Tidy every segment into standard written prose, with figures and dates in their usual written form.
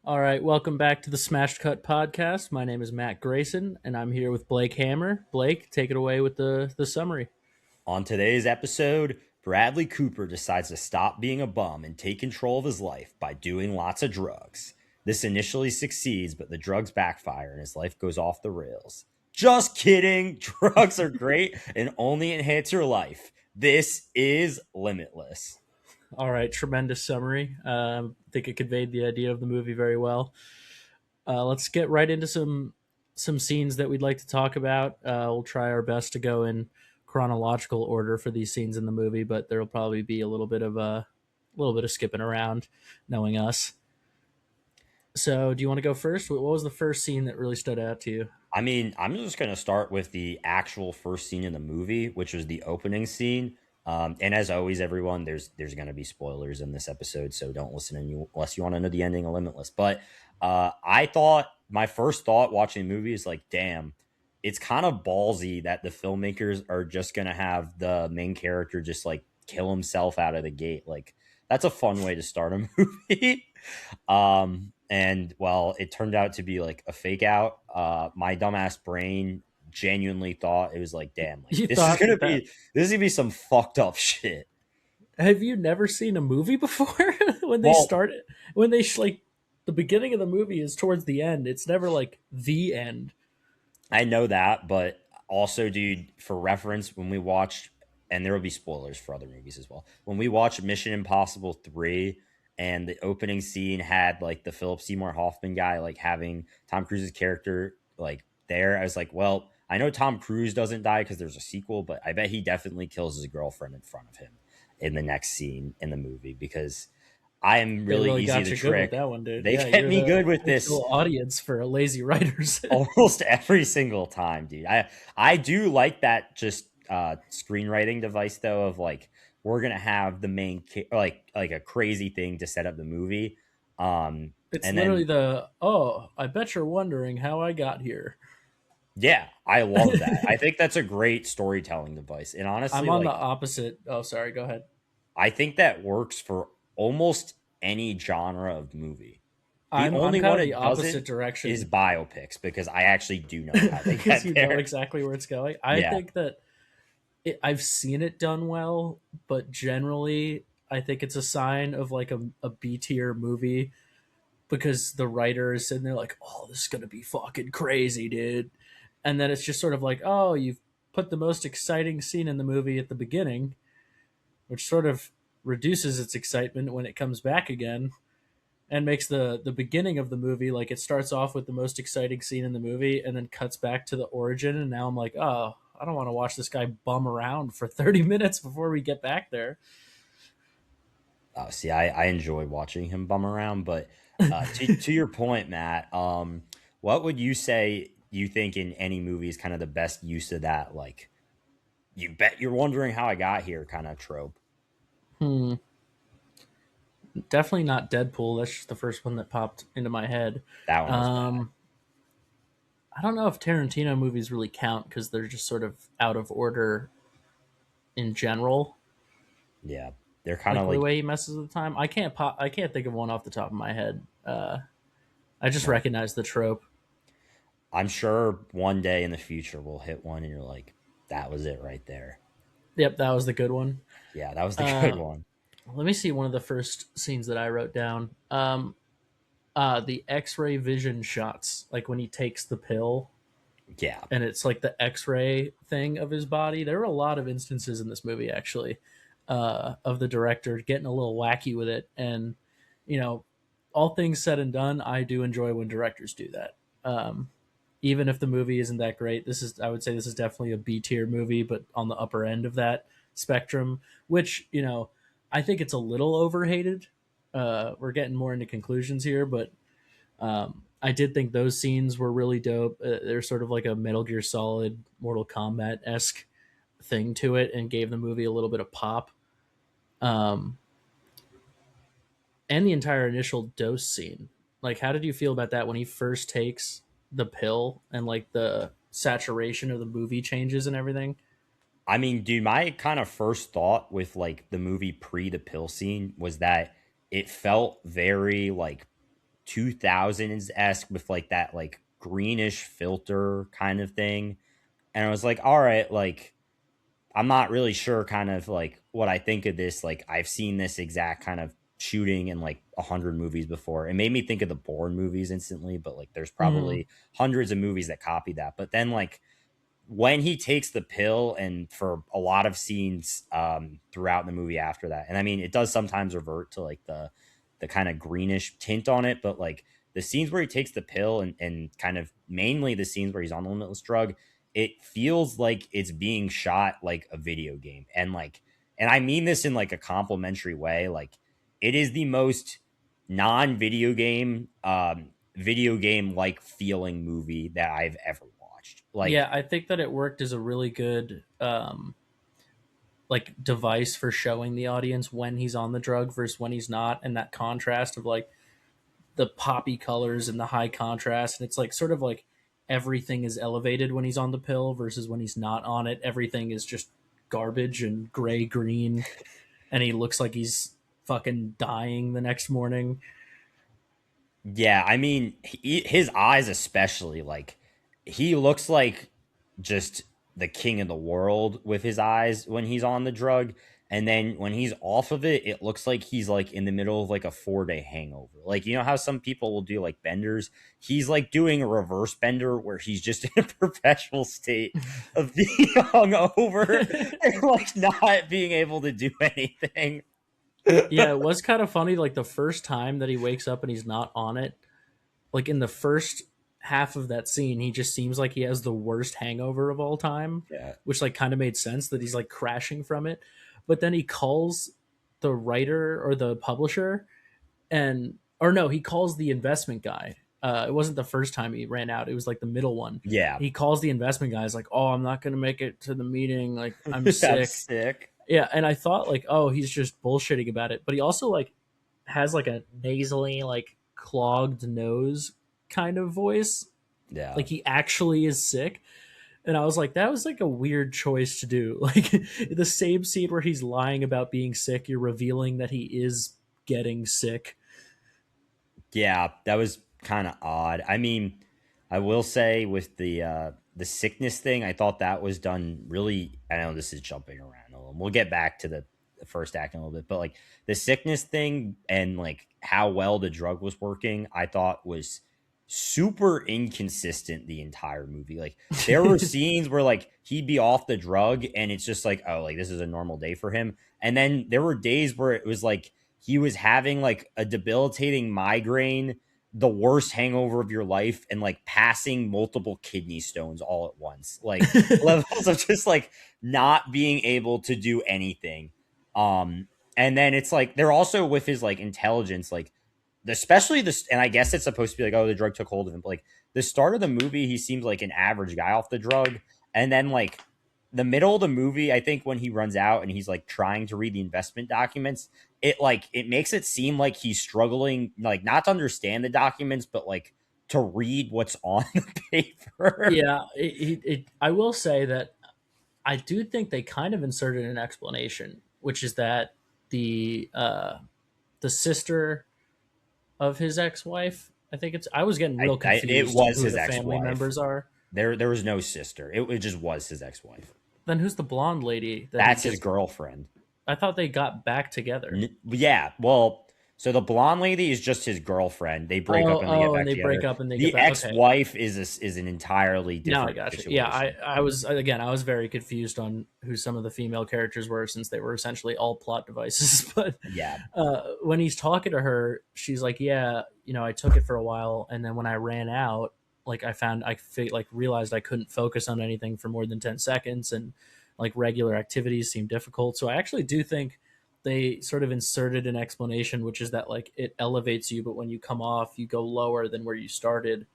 All right, welcome back to the Smash Cut podcast. My name is Matt Grayson, and I'm here with Blake Hammer. Blake, take it away with the summary. On today's episode, Bradley Cooper decides to stop being a bum and take control of his life by doing lots of drugs. This initially succeeds, but the drugs backfire and his life goes off the rails. Just kidding! Drugs are great and only enhance your life. This is Limitless. All right, tremendous summary. I think it conveyed the idea of the movie very well. Let's get right into some scenes that we'd like to talk about. We'll try our best to go in chronological order for these scenes in the movie, but there'll probably be a little bit of skipping around, knowing us. So, do you want to go first? What was the first scene that really stood out to you? I'm just going to start with the actual first scene in the movie, which was the opening scene. And as always, everyone, there's going to be spoilers in this episode, so don't listen unless you want to know the ending of Limitless. But I thought my first thought watching the movie is like, damn, it's kind of ballsy that the filmmakers are just going to have the main character just like kill himself out of the gate. Like that's a fun way to start a movie. And well, it turned out to be like a fake out. My dumbass brain genuinely thought it was like, damn, like You thought that this is gonna be some fucked up shit. Have you never seen a movie before? When they Well, start it, when they like the beginning of the movie is towards the end. It's never like the end. I know that, but also, dude, for reference, when we watched, and there will be spoilers for other movies as well. When we watched Mission Impossible 3 and the opening scene had like the Philip Seymour Hoffman guy like having Tom Cruise's character like there, I was like, well, I know Tom Cruise doesn't die because there's a sequel, but I bet he definitely kills his girlfriend in front of him in the next scene in the movie because I am They really really easy got to you good with trick. that one, dude. They Yeah, get you're me the good with this potential audience for lazy writers. almost every single time, dude. I do like that just screenwriting device though of like we're gonna have the like a crazy thing to set up the movie, It's and literally then the oh, I bet you're wondering how I got here. yeah, I love that. I think that's a great storytelling device, and I'm honestly, on the like opposite. Oh, sorry. Go ahead. I think that works for almost any genre of movie. The I'm only kind one of the it opposite doesn't is direction biopics because I actually do know how they because get you know there. exactly where it's going. I Yeah, think that I've seen it done well, but generally, I think it's a sign of like a B tier movie because the writer is sitting there like, "Oh, this is gonna be fucking crazy, dude," and then it's just sort of like, "Oh, you've put the most exciting scene in the movie at the beginning," which sort of reduces its excitement when it comes back again and makes the beginning of the movie like it starts off with the most exciting scene in the movie and then cuts back to the origin, and now I'm like, oh, I don't want to watch this guy bum around for 30 minutes before we get back there. See, I enjoy watching him bum around, but to your point, Matt, what would you say you think in any movie is kind of the best use of that? Like, you bet you're wondering how I got here kind of trope. Hmm. Definitely not Deadpool. That's just the first one that popped into my head. That one was bad. um I don't know if Tarantino movies really count because they're just sort of out of order in general, Yeah, they're kind like of the like, way he messes with time. I can't think of one off the top of my head. I just well, recognize the trope. I'm sure one day in the future we'll hit one and you're like, that was it right there. Yep, that was the good one. Yeah, that was the good Uh, one. Let me see one of the first scenes that I wrote down. The X-ray vision shots, like when he takes the pill, Yeah, and it's like the X-ray thing of his body. There were a lot of instances in this movie, actually, of the director getting a little wacky with it. And you know, all things said and done, I do enjoy when directors do that. Even if the movie isn't that great, I would say this is definitely a B tier movie, but on the upper end of that spectrum. Which I think it's a little overhated. We're getting more into conclusions here, but I did think those scenes were really dope. They're sort of like a Metal Gear Solid, Mortal Kombat esque thing to it, and gave the movie a little bit of pop. Um, and the entire initial dose scene. Like, how did you feel about that when he first takes the pill and like the saturation of the movie changes and everything? I mean, dude, my kind of first thought with like the movie pre the pill scene was that it felt very like 2000s esque with like that like greenish filter kind of thing. And I was like, all right, like I'm not really sure kind of like what I think of this. Like I've seen this exact kind of shooting in like 100 movies before. It made me think of the Bourne movies instantly, but like there's Mm. probably hundreds of movies that copy that. But then like when he takes the pill and for a lot of scenes throughout the movie after that, and I mean it does sometimes revert to like the kind of greenish tint on it, but like the scenes where he takes the pill and kind of mainly the scenes where he's on the limitless drug, it feels like it's being shot like a video game. And like, and I mean this in like a complimentary way, like it is the most video game like feeling movie that I've ever watched. Like, Yeah, I think that it worked as a really good like device for showing the audience when he's on the drug versus when he's not, and that contrast of like the poppy colors and the high contrast, and it's like sort of like everything is elevated when he's on the pill versus when he's not on it. Everything is just garbage and gray green, and he looks like he's fucking dying the next morning. yeah, I mean, his eyes especially, like he looks like just the king of the world with his eyes when he's on the drug, and then when he's off of it, it looks like he's like in the middle of like a 4 day hangover. Like you know how some people will do like benders, he's like doing a reverse bender where he's just in a perpetual state of being hungover and like not being able to do anything. Yeah, it was kind of funny. Like the first time that he wakes up and he's not on it, like in the first half of that scene, he just seems like he has the worst hangover of all time, Yeah. which like kind of made sense that he's like crashing from it. But then he calls the writer or the publisher, and or no, he calls the investment guy. It wasn't the first time he ran out; it was like the middle one. Yeah. He calls the investment guy. He's like, "Oh, I'm not going to make it to the meeting. Like, I'm I'm sick." sick. Yeah, and I thought like, oh, he's just bullshitting about it, but he also like has like a nasally, like clogged nose kind of voice. Yeah. Like he actually is sick. And I was like, that was like a weird choice to do. Like the same scene where he's lying about being sick, you're revealing that he is getting sick. Yeah, that was kind of odd. I mean, I will say with the sickness thing, I thought that was done really. I know this is jumping around a little. We'll get back to the first act in a little bit, but like the sickness thing and like how well the drug was working, I thought was super inconsistent the entire movie. Like there were scenes where like he'd be off the drug and it's just like, oh, like this is a normal day for him. And then there were days where it was like he was having like a debilitating migraine, the worst hangover of your life, and like passing multiple kidney stones all at once. Like levels of just like not being able to do anything. And then it's like they're also with his like intelligence, like especially this, and I guess it's supposed to be like, oh, the drug took hold of him. But like the start of the movie, he seems like an average guy off the drug, and then like the middle of the movie, I think when he runs out and he's like trying to read the investment documents, it makes it seem like he's struggling, like not to understand the documents, but like to read what's on the paper. Yeah, I will say that I do think they kind of inserted an explanation, which is that the sister of his ex-wife, I think it's, I was getting real It confused was who his the ex family wife. members are. There was no sister. It just was his ex wife. Then who's the blonde lady that he That's his just, girlfriend. I thought they got back together. Yeah, well, so the blonde lady is just his girlfriend. They break up Oh, and they get oh, and back they break together. up and they get The back. Okay, ex-wife is an entirely now I different got you. Yeah, situation. I was again, I was very confused on who some of the female characters were since they were essentially all plot devices. But Yeah, when he's talking to her, she's like, "Yeah, you know, I took it for a while, and then when I ran out, like I found like realized I couldn't focus on anything for more than 10 seconds, and like regular activities seemed difficult." So I actually do think they sort of inserted an explanation, which is that like it elevates you, but when you come off, you go lower than where you started,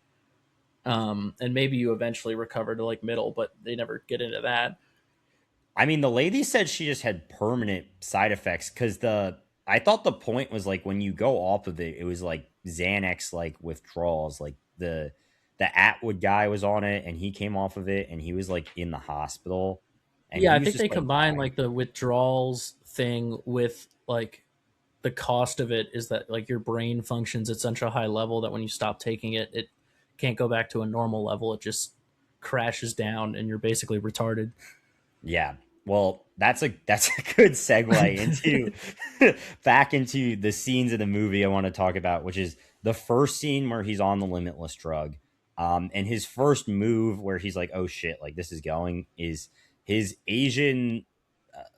and maybe you eventually recover to like middle, but they never get into that. I mean, the lady said she just had permanent side effects because I thought the point was like when you go off of it, it was like Xanax like withdrawals. Like the Atwood guy was on it and he came off of it and he was like in the hospital and Yeah, he I was think just they like combine dying. like the withdrawals thing with like the cost of it is that like your brain functions at such a high level that when you stop taking it, it can't go back to a normal level. It just crashes down, and you're basically retarded. Yeah. Well, that's a good segue into back into the scenes of the movie I want to talk about, which is the first scene where he's on the limitless drug. And his first move where he's like, "Oh shit, like this is going," is his Asian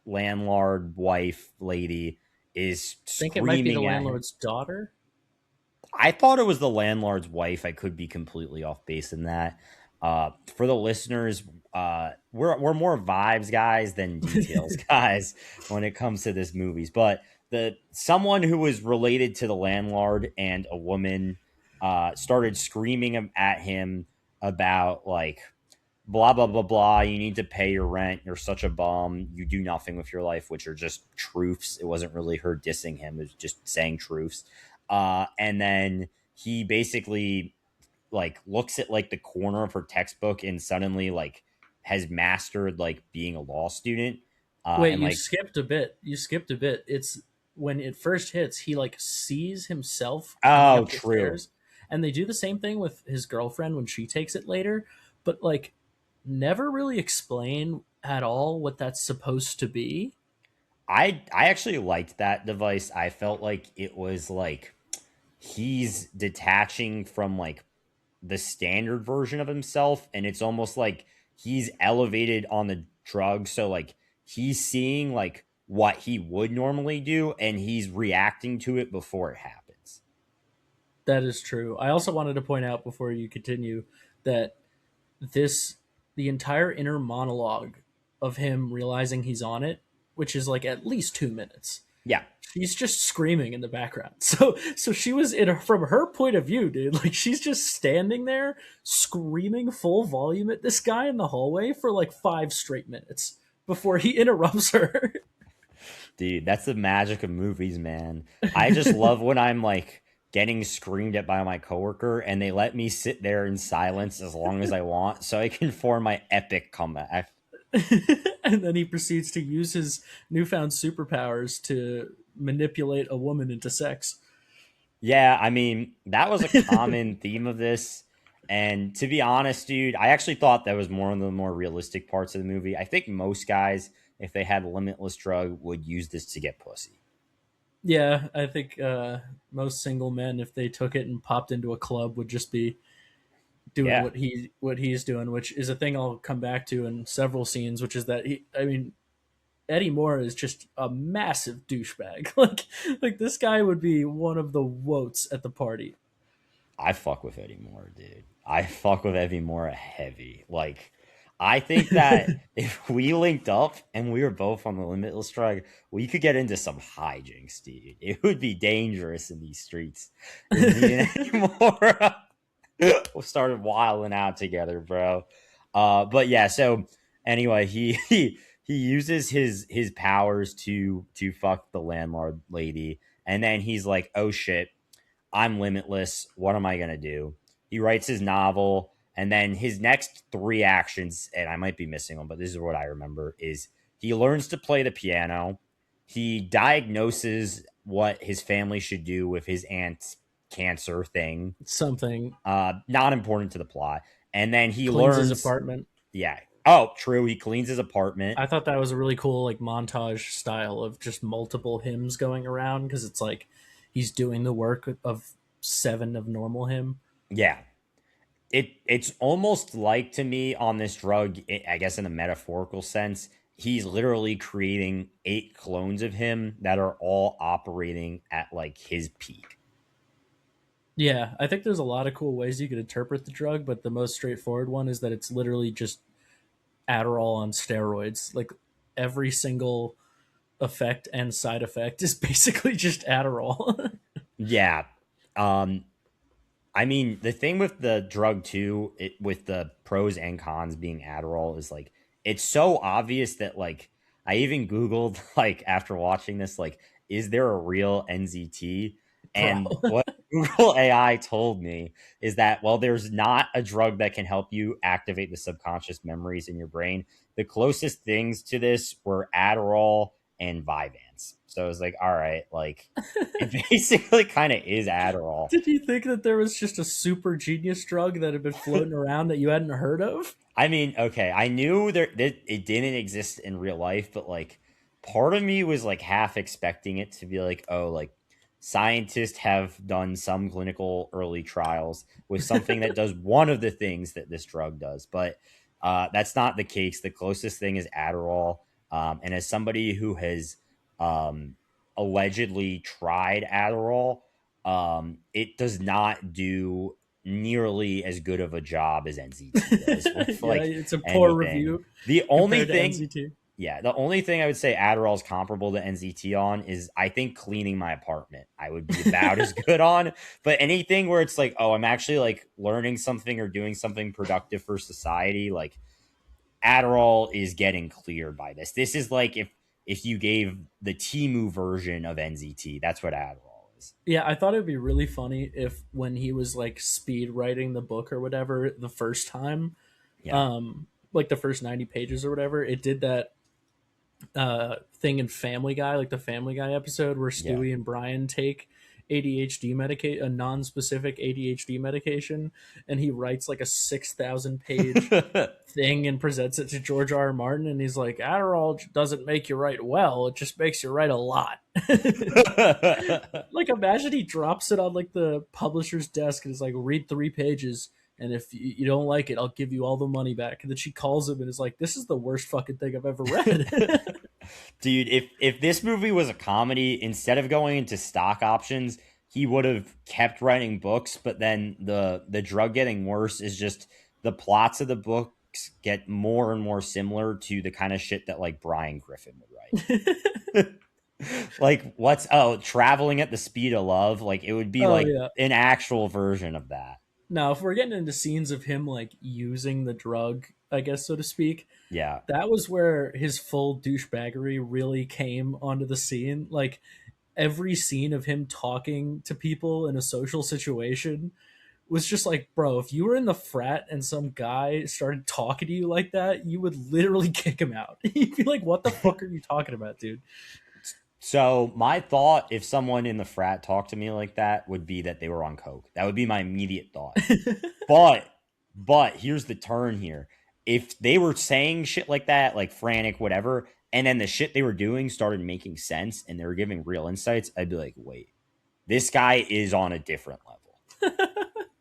landlord wife lady is I think it might be the screaming at him. landlord's daughter. I thought it was the landlord's wife. I could be completely off base in that. For the listeners, we're more vibes guys than details guys when it comes to this movies. But the someone who was related to the landlord and a woman started screaming at him about like blah blah blah blah. You need to pay your rent. You're such a bum. You do nothing with your life, which are just truths. It wasn't really her dissing him. It was just saying truths. And then he basically like looks at like the corner of her textbook and suddenly like has mastered like being a law student. Wait, And you like, skipped a bit. You skipped a bit. It's when it first hits, he like sees himself coming oh, up the true. stairs, and they do the same thing with his girlfriend when she takes it later, but like never really explain at all what that's supposed to be. I actually liked that device. I felt like it was like he's detaching from like the standard version of himself, and it's almost like he's elevated on the drug, so like he's seeing like what he would normally do and he's reacting to it before it happens. That is true. I also wanted to point out before you continue that this the entire inner monologue of him realizing he's on it, which is like at least 2 minutes. Yeah, She's just screaming in the background. So she was in from her point of view, dude. Like she's just standing there screaming full volume at this guy in the hallway for like 5 straight minutes before he interrupts her. dude, that's the magic of movies, man. I just love when I'm like getting screamed at by my coworker and they let me sit there in silence as long as I want so I can form my epic comeback. And then he proceeds to use his newfound superpowers to manipulate a woman into sex. Yeah, I mean, that was a common theme of this. And to be honest, dude, I actually thought that was more of the more realistic parts of the movie. I think most guys, if they had a limitless drug, would use this to get pussy. Yeah, I think most single men, if they took it and popped into a club, would just be doing Yeah, what he's doing, which is a thing I'll come back to in several scenes. Which is that I mean, Eddie Moore is just a massive douchebag. Like this guy would be one of the woats at the party. I fuck with Eddie Moore, dude. I fuck with Eddie Moore heavy. Like, I think that if we linked up and we were both on the limitless drug, we could get into some hijinks, dude. It would be dangerous in these streets if me and Eddie Moore started wilding out together, bro. But yeah, so anyway, he uses his powers to fuck the landlord lady, and then he's like, "Oh shit, I'm limitless. What am I gonna do?" He writes his novel, and then his next three actions, and I might be missing them, but this is what I remember: is he learns to play the piano, he diagnoses what his family should do with his aunt's cancer thing, Something. not important to the plot, and then he Cleans his learns, apartment. yeah. Oh, true. He cleans his apartment. I thought that was a really cool like montage style of just multiple hymns going around because it's like he's doing the work of seven of normal hymn. Yeah, it's almost like to me on this drug, I guess in a metaphorical sense, he's literally creating eight clones of him that are all operating at like his peak. Yeah, I think there's a lot of cool ways you could interpret the drug, but the most straightforward one is that it's literally just Adderall on steroids. Like every single effect and side effect is basically just Adderall. Yeah. Um I mean, the thing with the drug too, with the pros and cons being Adderall is like it's so obvious that like I even Googled like after watching this, like, is there a real NZT? Bro. And what Google AI told me is that well, there's not a drug that can help you activate the subconscious memories in your brain. The closest things to this were Adderall and Vyvanse. So I was like, all right, like it basically kind of is Adderall. Did you think that there was just a super genius drug that had been floating around that you hadn't heard of? I mean, okay, I knew that it didn't exist in real life, but like part of me was like half expecting it to be like, oh, like scientists have done some clinical early trials with something that does one of the things that this drug does, but that's not the case. The closest thing is Adderall, and as somebody who has um, allegedly tried Adderall, it does not do nearly as good of a job as NZT does with Yeah, like it's a poor anything. review The only compared to thing, NCT. yeah, the only thing I would say Adderall is comparable to NZT on is I think cleaning my apartment I would be about as good on. But anything where it's like, oh, I'm actually like learning something or doing something productive for society, like Adderall is getting cleared by this. This is like if you gave the Timu version of NZT, that's what Adderall is. Yeah, I thought it'd be really funny if when he was like speed writing the book or whatever the first time, Yeah. like the first 90 pages or whatever, it did that thing in Family Guy, like the Family Guy episode where Yeah. Stewie and Brian take ADHD medicate a non-specific ADHD medication, and he writes like a 6,000 page thing and presents it to George R. R. Martin, and he's like, Adderall doesn't make you write well; it just makes you write a lot. Like, imagine he drops it on like the publisher's desk and is like, read 3 pages. And if you don't like it, I'll give you all the money back. And then she calls him and is like, "This is the worst fucking thing I've ever read." Dude, if this movie was a comedy, instead of going into stock options, he would have kept writing books, but then the drug getting worse is just the plots of the books get more and more similar to the kind of shit that like Brian Griffin would write. Like what's traveling at the speed of love, like it would be Oh like yeah. an actual version of that. Now, if we're getting into scenes of him like using the drug, I guess so to speak, Yeah. that was where his full douchebaggery really came onto the scene. Like every scene of him talking to people in a social situation was just like, bro, if you were in the frat and some guy started talking to you like that, you would literally kick him out. You'd be like, what the fuck are you talking about, dude? So my thought, if someone in the frat talked to me like that, would be that they were on coke. That would be my immediate thought. But here's the turn here. If they were saying shit like that, like frantic, whatever, and then the shit they were doing started making sense and they were giving real insights, I'd be like, wait, this guy is on a different level.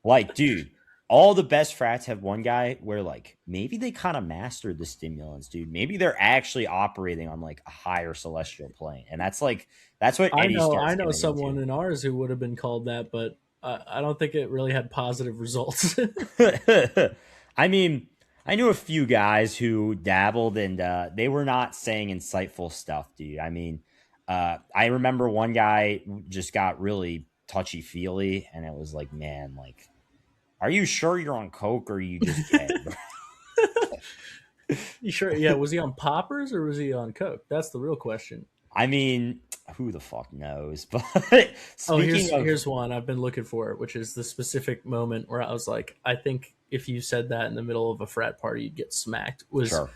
Like, dude, all the best frats have one guy where like maybe they kind of mastered the stimulants, dude. Maybe they're actually operating on like a higher celestial plane. And that's what Eddie I starts know getting someone into. in ours who would have been called that, but I don't think it really had positive results. I mean, I knew a few guys who dabbled and they were not saying insightful stuff, dude. I mean, I remember one guy just got really touchy feely, and it was like, man, like, are you sure you're on coke or are you just gay? You sure? Yeah, was he on poppers or was he on coke? That's the real question. I mean, who the fuck knows? But Oh, speaking of, here's one I've been looking for, which is the specific moment where I was like, I think if you said that in the middle of a frat party, you'd get smacked. Was sure,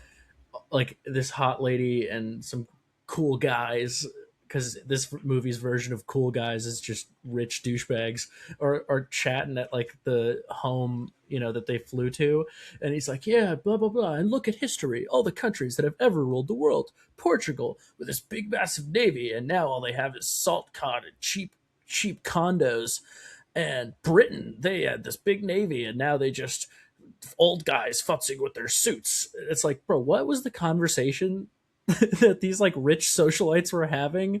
like this hot lady and some cool guys, because this movie's version of cool guys is just rich douchebags, or chatting at like the home, that they flew to, and he's like, yeah, blah blah blah, and look at history, all the countries that have ever ruled the world. Portugal with this big massive navy, and now all they have is salt cod and cheap condos. And Britain, they had this big navy, and now they just old guys futzing with their suits. It's like, bro, what was the conversation that these like rich socialites were having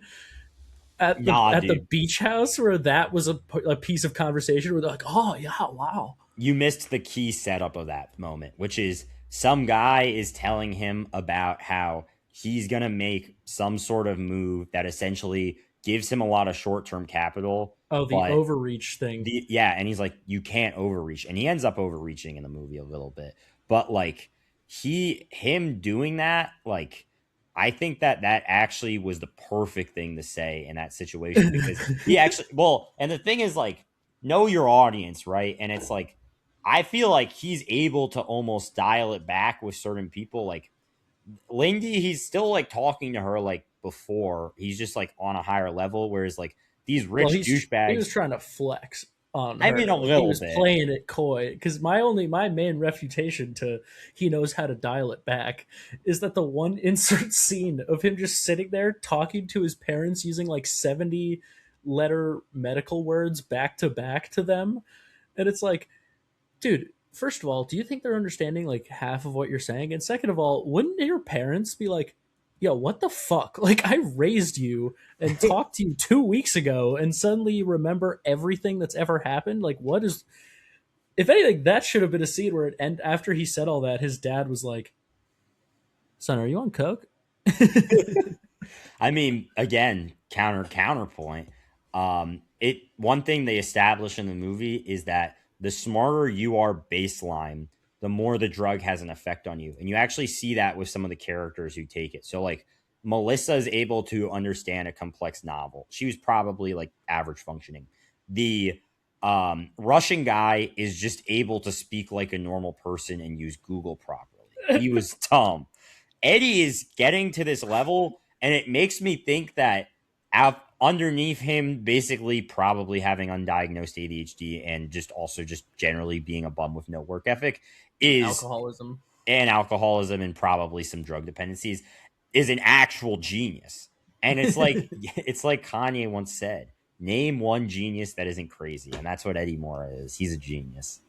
nah, at the dude. beach house, where that was a piece of conversation where they're like, oh yeah, wow. You missed the key setup of that moment, which is some guy is telling him about how he's going to make some sort of move that essentially gives him a lot of short-term capital, Oh, the but overreach thing. yeah, and he's like, you can't overreach, and he ends up overreaching in the movie a little bit, but like him doing that, like I think that actually was the perfect thing to say in that situation because he actually, well, and the thing is like, know your audience, right? And it's like I feel like he's able to almost dial it back with certain people, like Lindy, he's still like talking to her like before. He's just like on a higher level, whereas like these Well, rich he was douchebags. trying to flex on I mean, her. a Like he little was bit. playing it coy. Because my main refutation to he knows how to dial it back is that the one insert scene of him just sitting there talking to his parents using like 70 letter medical words back to back to them, and it's like, dude. First of all, do you think they're understanding like half of what you're saying? And second of all, wouldn't your parents be like, yo, what the fuck? Like, I raised you and talked to you 2 weeks ago, and suddenly you remember everything that's ever happened? Like, what is. If anything, that should have been a scene where it end after he said all that, his dad was like, son, are you on coke? I mean, again, counterpoint. It one thing they establish in the movie is that the smarter you are baseline, the more the drug has an effect on you, and you actually see that with some of the characters who take it. So, like Melissa is able to understand a complex novel. She was probably like average functioning. The Russian guy is just able to speak like a normal person and use Google properly. He was dumb. Eddie is getting to this level, and it makes me think that out underneath him, basically probably having undiagnosed ADHD and just also just generally being a bum with no work ethic, is Alcoholism. and alcoholism and probably some drug dependencies, is an actual genius. And it's like it's like Kanye once said, name one genius that isn't crazy, and that's what Eddie Mora is. He's a genius.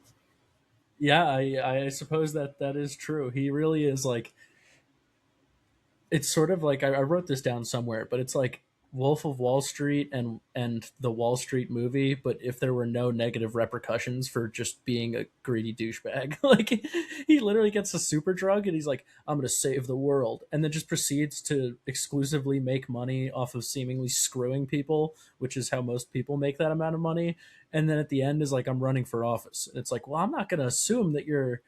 Yeah, I suppose that that is true. He really is like, it's sort of like I wrote this down somewhere, but it's like Wolf of Wall Street and the Wall Street movie, but if there were no negative repercussions for just being a greedy douchebag. Like he literally gets a super drug and he's like, I'm gonna save the world, and then just proceeds to exclusively make money off of seemingly screwing people, which is how most people make that amount of money. And then at the end is like, I'm running for office. And it's like, well, I'm not gonna assume that you're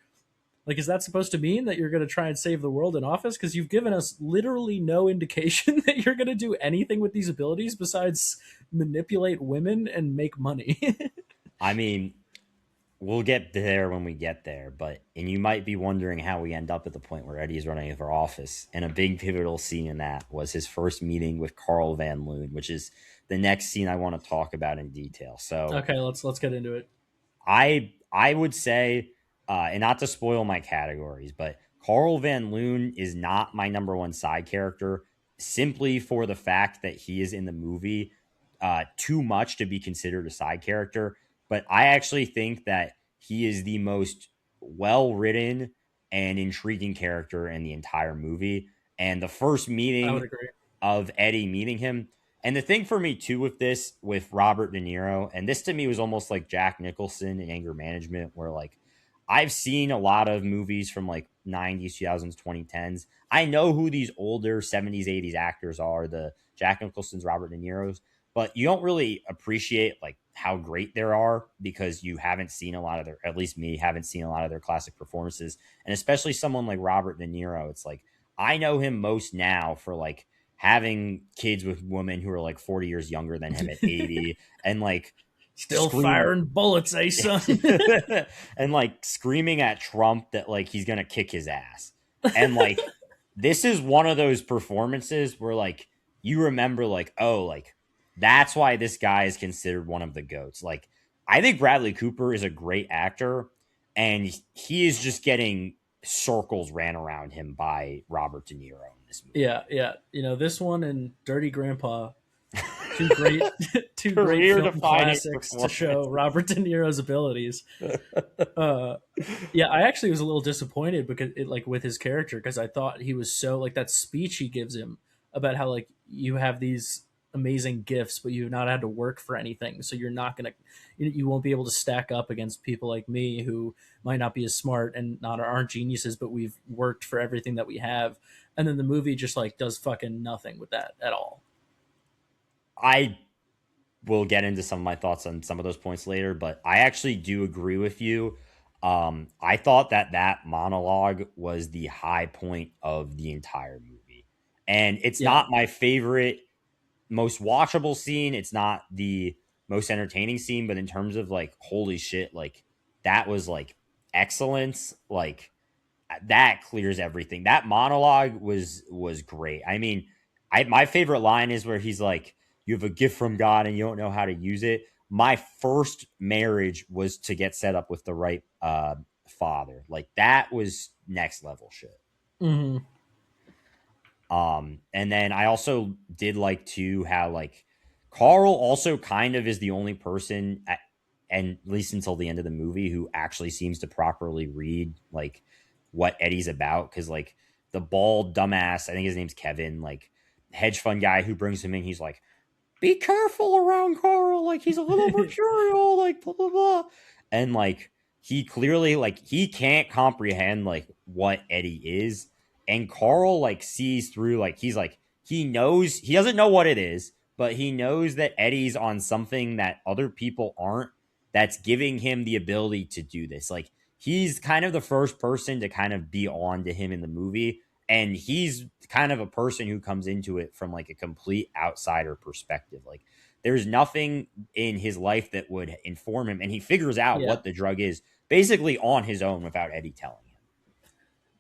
like, is that supposed to mean that you're going to try and save the world in office? Because you've given us literally no indication that you're going to do anything with these abilities besides manipulate women and make money. I mean, we'll get there when we get there, but and you might be wondering how we end up at the point where Eddie's running for office. And a big pivotal scene in that was his first meeting with Carl Van Loon, which is the next scene I want to talk about in detail. So Okay, let's get into it. I would say, and not to spoil my categories, but Carl Van Loon is not my number one side character simply for the fact that he is in the movie too much to be considered a side character. But I actually think that he is the most well written and intriguing character in the entire movie. And the first I would meeting agree. of Eddie meeting him. And the thing for me too with this, with Robert De Niro, and this to me was almost like Jack Nicholson in Anger Management, where like I've seen a lot of movies from like 90s, 2000s, 2010s. I know who these older 70s, 80s actors are, the Jack Nicholsons, Robert De Niro's, but you don't really appreciate like how great there are because you haven't seen a lot of their, at least me, haven't seen a lot of their classic performances. And especially someone like Robert De Niro, it's like I know him most now for like having kids with women who are like 40 years younger than him at 80 and like Still scream firing bullets, eh, son? and like screaming at Trump that like he's gonna kick his ass. And like this is one of those performances where like you remember like, oh, like that's why this guy is considered one of the goats. Like I think Bradley Cooper is a great actor and he is just getting circles ran around him by Robert De Niro in this movie. Yeah, yeah. You know, this one and Dirty Grandpa, two great two great Career film defining classics to show performance. Robert De Niro's abilities. Uh, yeah, I actually was a little disappointed because it like with his character because I thought he was so like that speech he gives him about how like you have these amazing gifts but you've not had to work for anything, so you're not gonna you won't be able to stack up against people like me who might not be as smart and not aren't geniuses, but we've worked for everything that we have. And then the movie just like does fucking nothing with that at all. I will get into some of my thoughts on some of those points later, but I actually do agree with you. I thought that that monologue was the high point of the entire movie. And it's Yeah, not my favorite, most watchable scene. It's not the most entertaining scene, but in terms of like, holy shit, like that was like excellence. Like that clears everything. That monologue was great. I mean, my favorite line is where he's like, "You have a gift from God and you don't know how to use it." My first marriage was to get set up with the right father. Like that was next level shit. Hmm. And then I also did like to how like Carl also kind of is the only person and at least until the end of the movie who actually seems to properly read like what Eddie's about because like the bald dumbass, I think his name's Kevin, like hedge fund guy who brings him in, he's like, be careful around Carl. Like he's a little mercurial, like blah blah blah. And like he clearly like he can't comprehend like what Eddie is. And Carl like sees through like he's like he knows he doesn't know what it is, but he knows that Eddie's on something that other people aren't that's giving him the ability to do this. Like he's kind of the first person to kind of be on to him in the movie and he's kind of a person who comes into it from like a complete outsider perspective. Like there's nothing in his life that would inform him and he figures out Yeah. what the drug is basically on his own without Eddie telling him.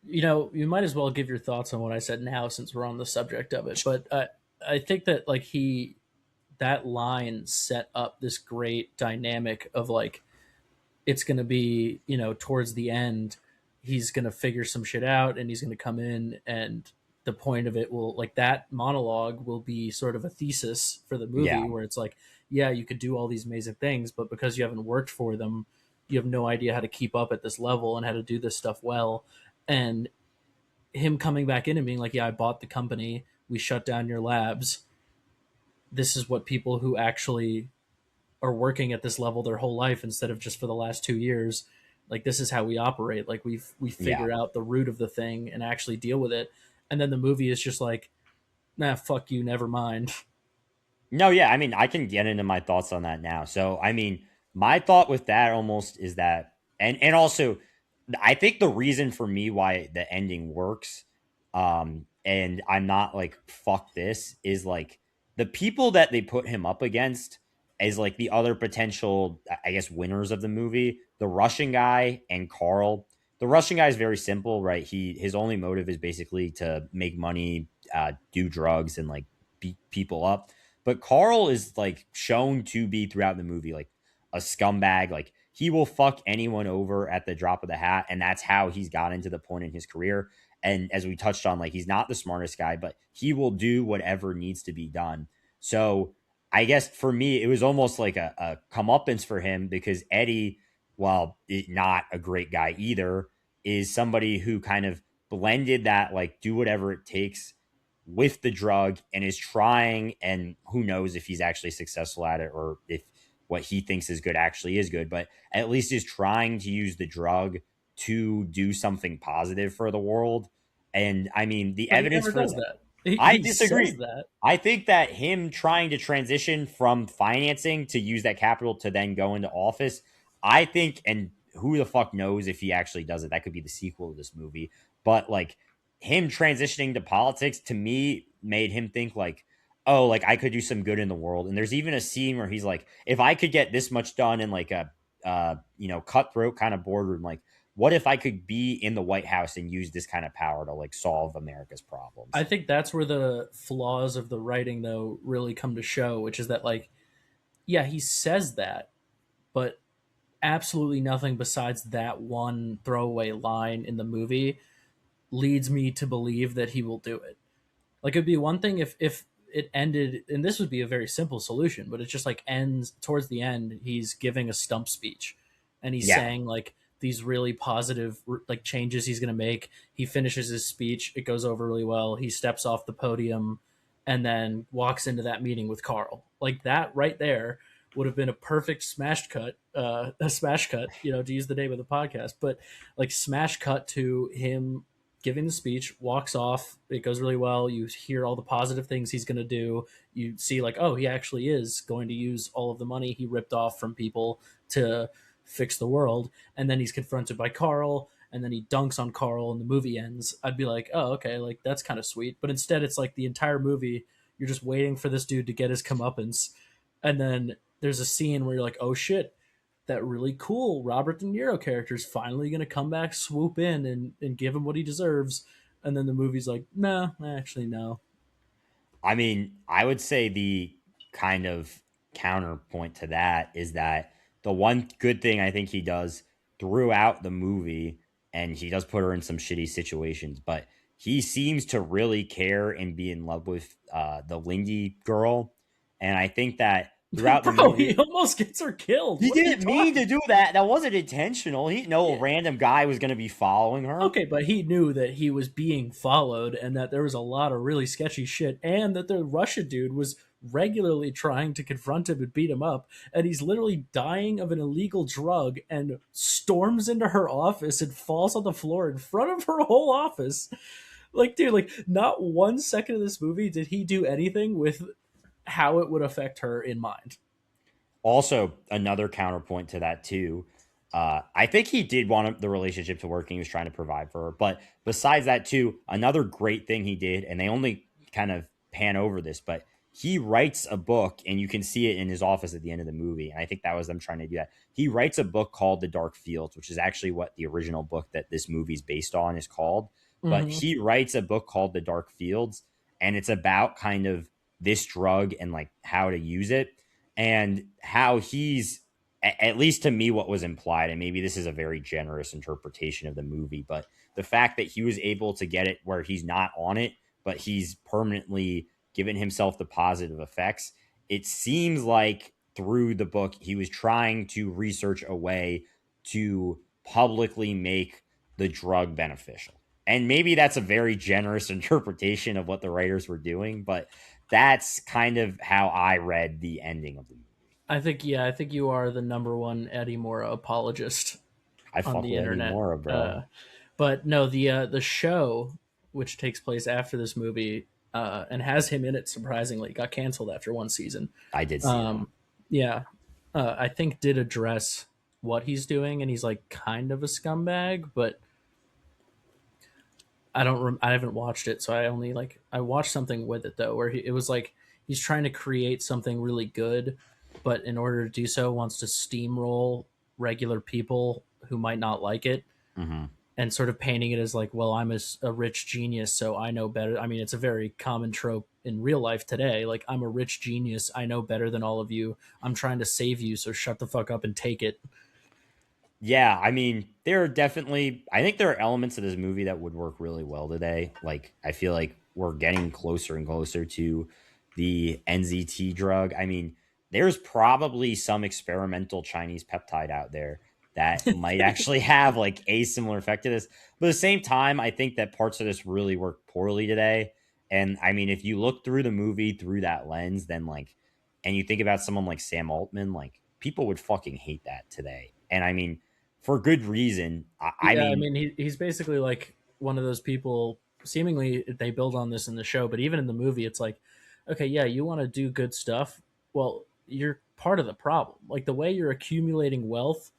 You might as well give your thoughts on what I said now since we're on the subject of it. But I think that like that line set up this great dynamic of like it's going to be, towards the end, he's going to figure some shit out and he's going to come in and the point of it will like that monologue will be sort of a thesis for the movie Yeah. where it's like, yeah, you could do all these amazing things, but because you haven't worked for them, you have no idea how to keep up at this level and how to do this stuff well. And him coming back in and being like, yeah, I bought the company, we shut down your labs. This is what people who actually are working at this level their whole life instead of just for the last 2 years. Like this is how we operate. Like we Yeah. figure out the root of the thing and actually deal with it. And then the movie is just like, nah, fuck you, never mind. No, yeah, I mean, I can get into my thoughts on that now. So, I mean, my thought with that almost is that, and also, I think the reason for me why the ending works, and I'm not like fuck this is like the people that they put him up against is like the other potential, I guess, winners of the movie, the Russian guy and Carl. The Russian guy is very simple, right? His only motive is basically to make money, do drugs, and like beat people up, but Carl is like shown to be throughout the movie like a scumbag. Like he will fuck anyone over at the drop of the hat. And that's how he's gotten to the point in his career. And as we touched on, like he's not the smartest guy, but he will do whatever needs to be done. So I guess for me, it was almost like a comeuppance for him because Eddie, while not a great guy either, is somebody who kind of blended that like do whatever it takes with the drug and is trying, and who knows if he's actually successful at it or if what he thinks is good actually is good, but at least is trying to use the drug to do something positive for the world. And I mean, the But he evidence never for does that, that. I He says disagree. that. I think that him trying to transition from financing to use that capital to then go into office, I think, and who the fuck knows if he actually does it? That could be the sequel to this movie. But like him transitioning to politics to me made him think like, oh, like I could do some good in the world. And there's even a scene where he's like, if I could get this much done in like a cutthroat kind of boardroom, like what if I could be in the White House and use this kind of power to like solve America's I problems? think that's where the flaws of the writing though really come to show, which is that like, yeah, he says that, but absolutely nothing besides that one throwaway line in the movie leads me to believe that he will do it. Like it'd be one thing if it ended, and this would be a very simple solution, but it just like ends towards the end. He's giving a stump speech, and he's Yeah. saying like these really positive like changes he's gonna make. He finishes his speech, it goes over really well. He steps off the podium, and then walks into that meeting with Carl. Like that right there would have been a perfect smash cut, a smash cut, to use the name of the podcast, but like smash cut to him giving the speech, walks off. It goes really well. You hear all the positive things he's going to do. You see, like, oh, he actually is going to use all of the money he ripped off from people to fix the world. And then he's confronted by Carl, and then he dunks on Carl, and the movie ends. I'd be like, oh, okay, like that's kind of sweet. But instead, it's like the entire movie, you're just waiting for this dude to get his comeuppance. And then there's a scene where you're like, oh shit, that really cool Robert De Niro character is finally going to come back, swoop in, and give him what he deserves. And then the movie's like, no, actually, no. I mean, I would say the kind of counterpoint to that is that the one good thing I think he does throughout the movie, and he does put her in some shitty situations, but he seems to really care and be in love with the Lindy girl. And I think that throughout the Bro, he movie, almost gets her killed. he What are you didn't mean to talking? do that. That wasn't intentional. He no Yeah. random guy was going to be following her. Okay, but he knew that he was being followed and that there was a lot of really sketchy shit and that the Russia dude was regularly trying to confront him and beat him up, and he's literally dying of an illegal drug and storms into her office and falls on the floor in front of her whole office. Like, dude, like not 1 second of this movie did he do anything with how it would affect her in mind. Also, another counterpoint to that too. I think he did want the relationship to work. And he was trying to provide for her. But besides that too, another great thing he did, and they only kind of pan over this, but he writes a book, and you can see it in his office at the end of the movie. And I think that was them trying to do that. He writes a book called The Dark Fields, which is actually what the original book that this movie's based on is called. But Mm-hmm. he writes a book called The Dark Fields, and it's about kind of this drug and like how to use it and how he's at least to me what was implied, and maybe this is a very generous interpretation of the movie, but the fact that he was able to get it where he's not on it, but he's permanently given himself the positive effects, it seems like through the book he was trying to research a way to publicly make the drug beneficial. And maybe that's a very generous interpretation of what the writers were doing, but that's kind of how I read the ending of the movie. I think, yeah, I think you are the number one Eddie Mora apologist I on fuck the with Eddie internet. Mora, bro. But no, the show, which takes place after this movie and has him in it, surprisingly got canceled after 1 season. I did see that. Um, yeah, I think did address what he's doing, and he's like kind of a scumbag, but I haven't watched it, so I only like I watched something with it though, where it was like he's trying to create something really good, but in order to do so, wants to steamroll regular people who might not like it, Mm-hmm. and sort of painting it as like, well, I'm a rich genius, so I know better. I mean, it's a very common trope in real life today. Like, I'm a rich genius, I know better than all of you. I'm trying to save you, so shut the fuck up and take it. Yeah, I mean, there are definitely. I think there are elements of this movie that would work really well today. Like, I feel like we're getting closer and closer to the NZT drug. I mean, there's probably some experimental Chinese peptide out there that might actually have like a similar effect to this. But at the same time, I think that parts of this really work poorly today. And I mean, if you look through the movie through that lens, then like, and you think about someone like Sam Altman, like people would fucking hate that today. And I mean, for good reason. I Yeah, I mean, mean, he's basically like one of those people. Seemingly, they build on this in the show, but even in the movie, it's like, okay, yeah, you want to do good stuff. Well, you're part of the problem. Like the way you're accumulating wealth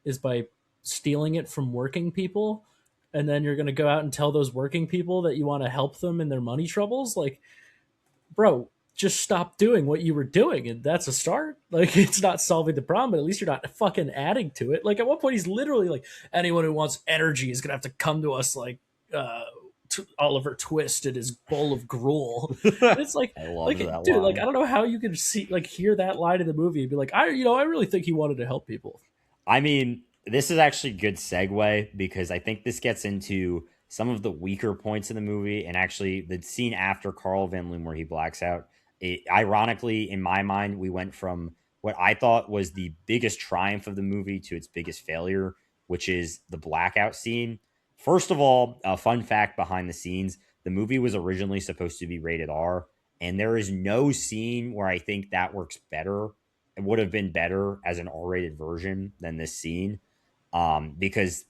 is by stealing it from working people, and then you're going to go out and tell those working people that you want to help them in their money troubles. Like, bro, just stop doing what you were doing, and that's a start. Like, it's not solving the problem, but at least you're not fucking adding to it. Like, at one point he's literally like, anyone who wants energy is gonna have to come to us, like uh Oliver Twist and his bowl of gruel. And it's I loved like, that dude, like, I line. don't know how you could see, like, hear that line in the movie and be like, I really think he wanted to help people. I mean, this is actually a good segue because I think this gets into some of the weaker points in the movie, and actually the scene after Carl Van Loon where he blacks out. Ironically, in my mind, we went from what I thought was the biggest triumph of the movie to its biggest failure, which is the blackout scene. First of all, a fun fact behind the scenes: the movie was originally supposed to be rated R, and there is no scene where I think that works better. It would have been better as an R-rated version than this scene, because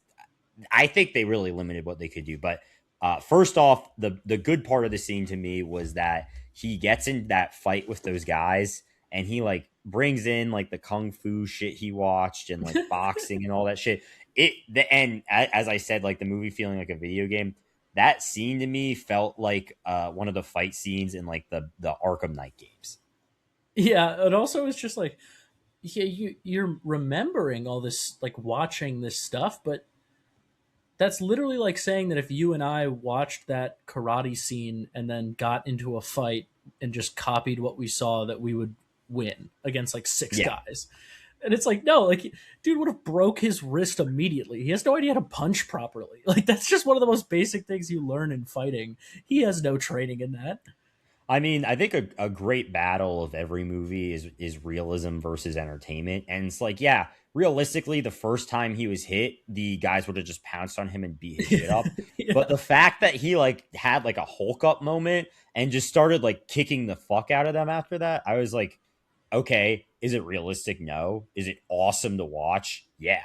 I think they really limited what they could do. But first off, the good part of the scene to me was that he gets in that fight with those guys, and he like brings in like the kung fu shit he watched and like boxing and all that shit. As I said, like the movie feeling like a video game. That scene to me felt like one of the fight scenes in like the Arkham Knight games. Yeah, and also it's just like, yeah, you're remembering all this, like watching this stuff, but that's literally like saying that if you and I watched that karate scene and then got into a fight and just copied what we saw, that we would win against like six Yeah. guys. And it's like, no, like, dude would have broke his wrist immediately. He has no idea how to punch properly. Like, that's just one of the most basic things you learn in fighting. He has no training in that. I mean, I think a great battle of every movie is realism versus entertainment. And it's like, yeah, realistically, the first time he was hit, the guys would have just pounced on him and beat his shit up. But Yeah. the fact that he like had like a Hulk up moment and just started like kicking the fuck out of them after that, I was like, okay, is it realistic? No. Is it awesome to watch? Yeah.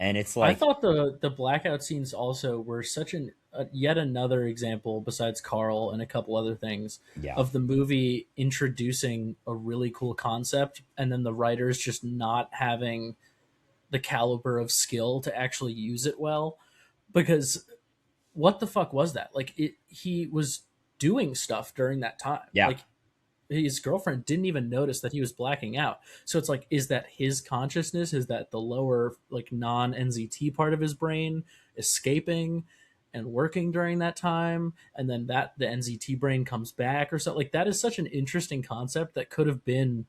And it's I like, thought the blackout scenes also were such an yet another example, besides Carl and a couple other things, yeah, of the movie introducing a really cool concept and then the writers just not having the caliber of skill to actually use it well. Because what the fuck was that? Like, he was doing stuff during that time. yeah, Like, his girlfriend didn't even notice that he was blacking out. So it's like, is that his consciousness? Is that the lower, like, non NZT part of his brain escaping and working during that time? And then that the NZT brain comes back or something? Like, that is such an interesting concept that could have been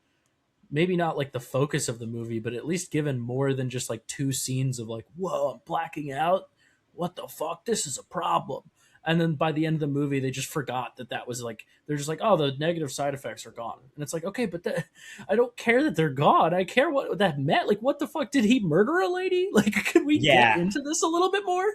maybe not like the focus of the movie, but at least given more than just like two scenes of like, whoa, I'm blacking out. What the fuck? This is a problem. And then by the end of the movie, they just forgot that that was like, they're just like, oh, the negative side effects are gone. And it's like, okay, but I don't care that they're gone. I care what that meant. Like, what the fuck? Did he murder a lady? Like, could we get yeah. into this a little bit more?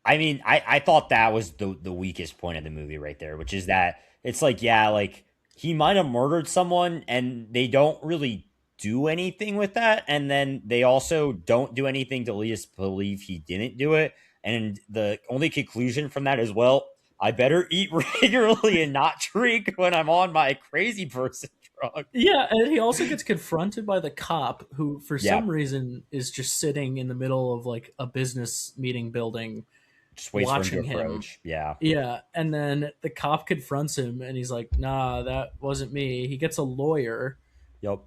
I mean, I thought that was the weakest point of the movie right there, which is that it's like, yeah, like he might have murdered someone and they don't really do anything with that. And then they also don't do anything to lead us to believe he didn't do it. And the only conclusion from that is, well, I better eat regularly and not drink when I'm on my crazy person drug. Yeah, and he also gets confronted by the cop who, for Yeah. some reason, is just sitting in the middle of like a business meeting building Just waits for him to watching him. approach. Yeah. Yeah, and then the cop confronts him, and he's like, "Nah, that wasn't me." He gets a lawyer. Yep.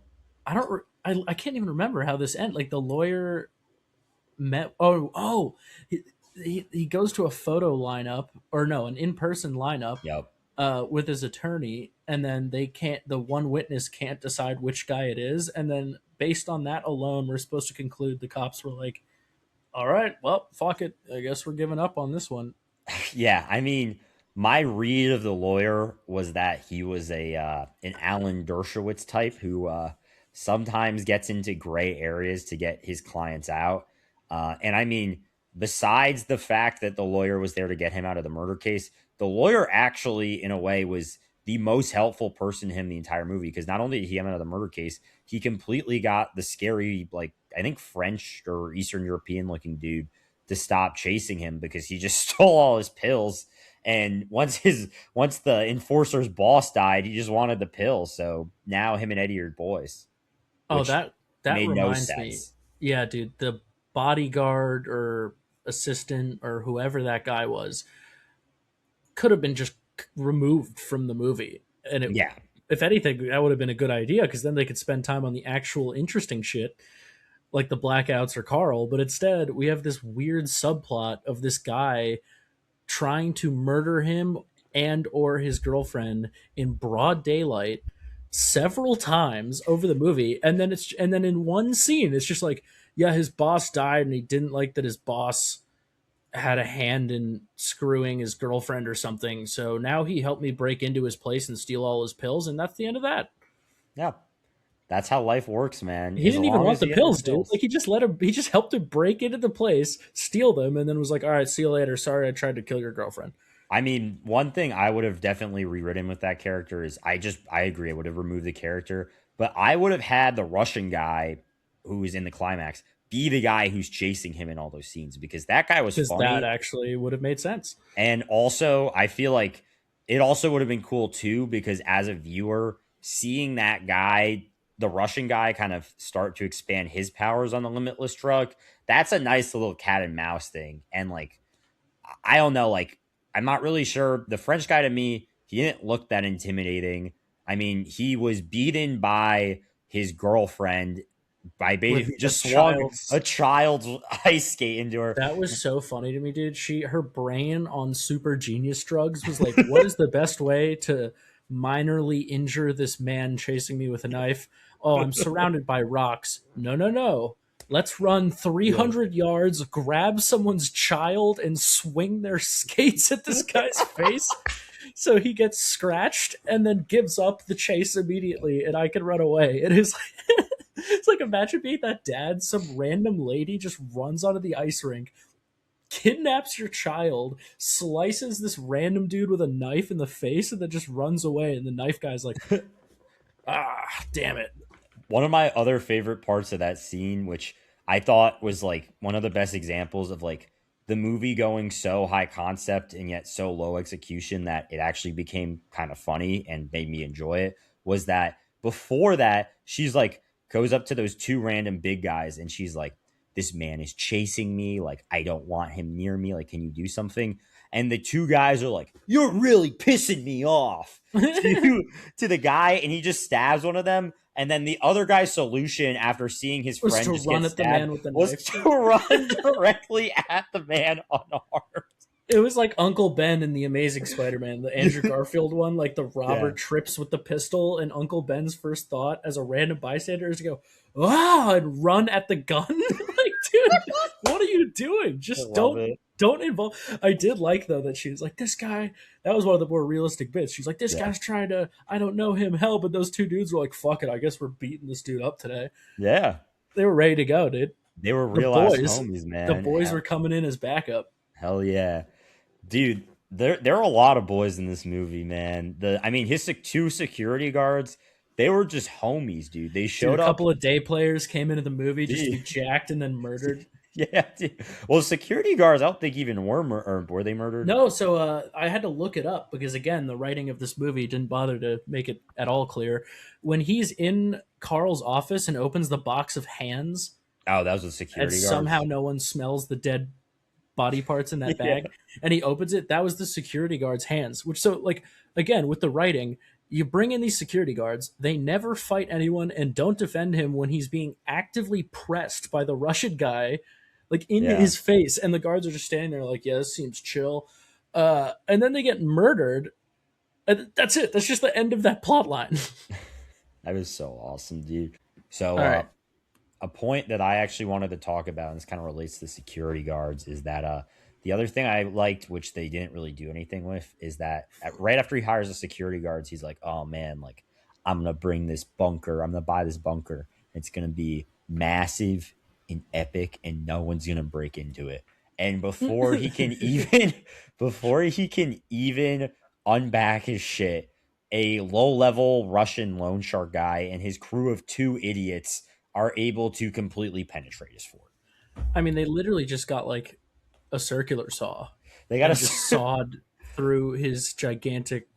I don't. I can't even remember how this ended. Like the lawyer met. Oh, he goes to a photo lineup, or no, an in person lineup, Yep. with his attorney, and then they can't. The one witness can't decide which guy it is, and then based on that alone, we're supposed to conclude the cops were like, "All right, well, fuck it. I guess we're giving up on this one." Yeah, I mean, my read of the lawyer was that he was a an Alan Dershowitz type who sometimes gets into gray areas to get his clients out. And I mean, besides the fact that the lawyer was there to get him out of the murder case, the lawyer actually, in a way, was the most helpful person to him the entire movie because not only did he get him out of the murder case, he completely got the scary, like I think French or Eastern European looking dude to stop chasing him because he just stole all his pills. And once the enforcer's boss died, he just wanted the pills. So now him and Eddie are boys, Oh, which that made no reminds me. sense. Yeah, dude, the bodyguard or assistant or whoever that guy was could have been just removed from the movie. And it, Yeah, if anything, that would have been a good idea because then they could spend time on the actual interesting shit like the blackouts or Carl. But instead, we have this weird subplot of this guy trying to murder him and or his girlfriend in broad daylight several times over the movie, and then in one scene it's just like, yeah, his boss died and he didn't like that his boss had a hand in screwing his girlfriend or something, so now he helped me break into his place and steal all his pills, and that's the end of that. yeah. That's how life works, man. He As didn't even long want as the you get your pills, dude. pills. Like, he just helped him break into the place, steal them, and then was like, all right, see you later, sorry I tried to kill your girlfriend. I mean, one thing I would have definitely rewritten with that character is I agree I would have removed the character, but I would have had the Russian guy who was in the climax be the guy who's chasing him in all those scenes because that guy was Because that funny. actually would have made sense. And also, I feel like it also would have been cool too because as a viewer, seeing that guy, the Russian guy, kind of start to expand his powers on the Limitless truck, that's a nice little cat and mouse thing. And like, I don't know, like, I'm not really sure. The French guy to me, he didn't look that intimidating. I mean, he was beaten by his girlfriend I with basically a just swung a child's. child's ice skate into her. That was so funny to me, dude. Her brain on super genius drugs was like, what is the best way to minorly injure this man chasing me with a knife? Oh, I'm surrounded by rocks. No, no, no. Let's run Yeah. 300 yards, grab someone's child, and swing their skates at this guy's face. So he gets scratched and then gives up the chase immediately, and I can run away. It is like, it's like, imagine being that dad. Some random lady just runs onto the ice rink, kidnaps your child, slices this random dude with a knife in the face, and then just runs away. And the knife guy's like, ah, damn it. One of my other favorite parts of that scene, which I thought was like one of the best examples of like the movie going so high concept and yet so low execution that it actually became kind of funny and made me enjoy it, was that before that, she's like, goes up to those two random big guys and she's like, this man is chasing me. Like, I don't want him near me. Like, can you do something? And the two guys are like, you're really pissing me off to, to the guy. And he just stabs one of them, and then the other guy's solution after seeing his Was friend to just get run at the stabbed man with the was knife. to run directly at the man unarmed. It was like Uncle Ben in the Amazing Spider-Man, the Andrew Garfield one. Like the robber Yeah. trips with the pistol, and Uncle Ben's first thought as a random bystander is to go, "Ah!" and run at the gun. Like, dude, what are you doing? I Just love it. don't involve. I did like though that she was like, "This guy." That was one of the more realistic bits. She's like, "This Yeah. guy's trying to. I don't know him, help." But those two dudes were like, "Fuck it, I guess we're beating this dude up today." Yeah. They were ready to go, dude. They were The real ass boys, homies, the man. boys were coming in as backup. Hell yeah. Dude, there are a lot of boys in this movie, man. I mean, his two security guards, they were just homies, dude. They Dude, a showed up. couple of day players came into the movie just to be Dude, jacked and then murdered. yeah, dude. Well, security guards, I don't think even or were they murdered? No, so I had to look it up because again, the writing of this movie didn't bother to make it at all clear. When he's in Carl's office and opens the box of hands, Oh, that was the and security somehow guards. no one smells the dead body parts in that Yeah. bag, and he opens it, that was the security guard's hands. Which, so like, again, with the writing, you bring in these security guards, they never fight anyone and don't defend him when he's being actively pressed by the Russian guy, like in Yeah. his face, and the guards are just standing there like, yeah, this seems chill. And then they get murdered, and that's it. That's just the end of that plot line. That was so awesome, dude. So, All right. a point that I actually wanted to talk about, and this kind of relates to security guards, is that the other thing I liked, which they didn't really do anything with, is that right after he hires the security guards, he's like, "Oh man, like I'm gonna bring this bunker. I'm gonna buy this bunker. It's gonna be massive and epic, and no one's gonna break into it." And before he can even, before he can even unback his shit, a low level Russian loan shark guy and his crew of two idiots are able to completely penetrate his fort. I mean, they literally just got like a circular saw They got and just sawed through his gigantic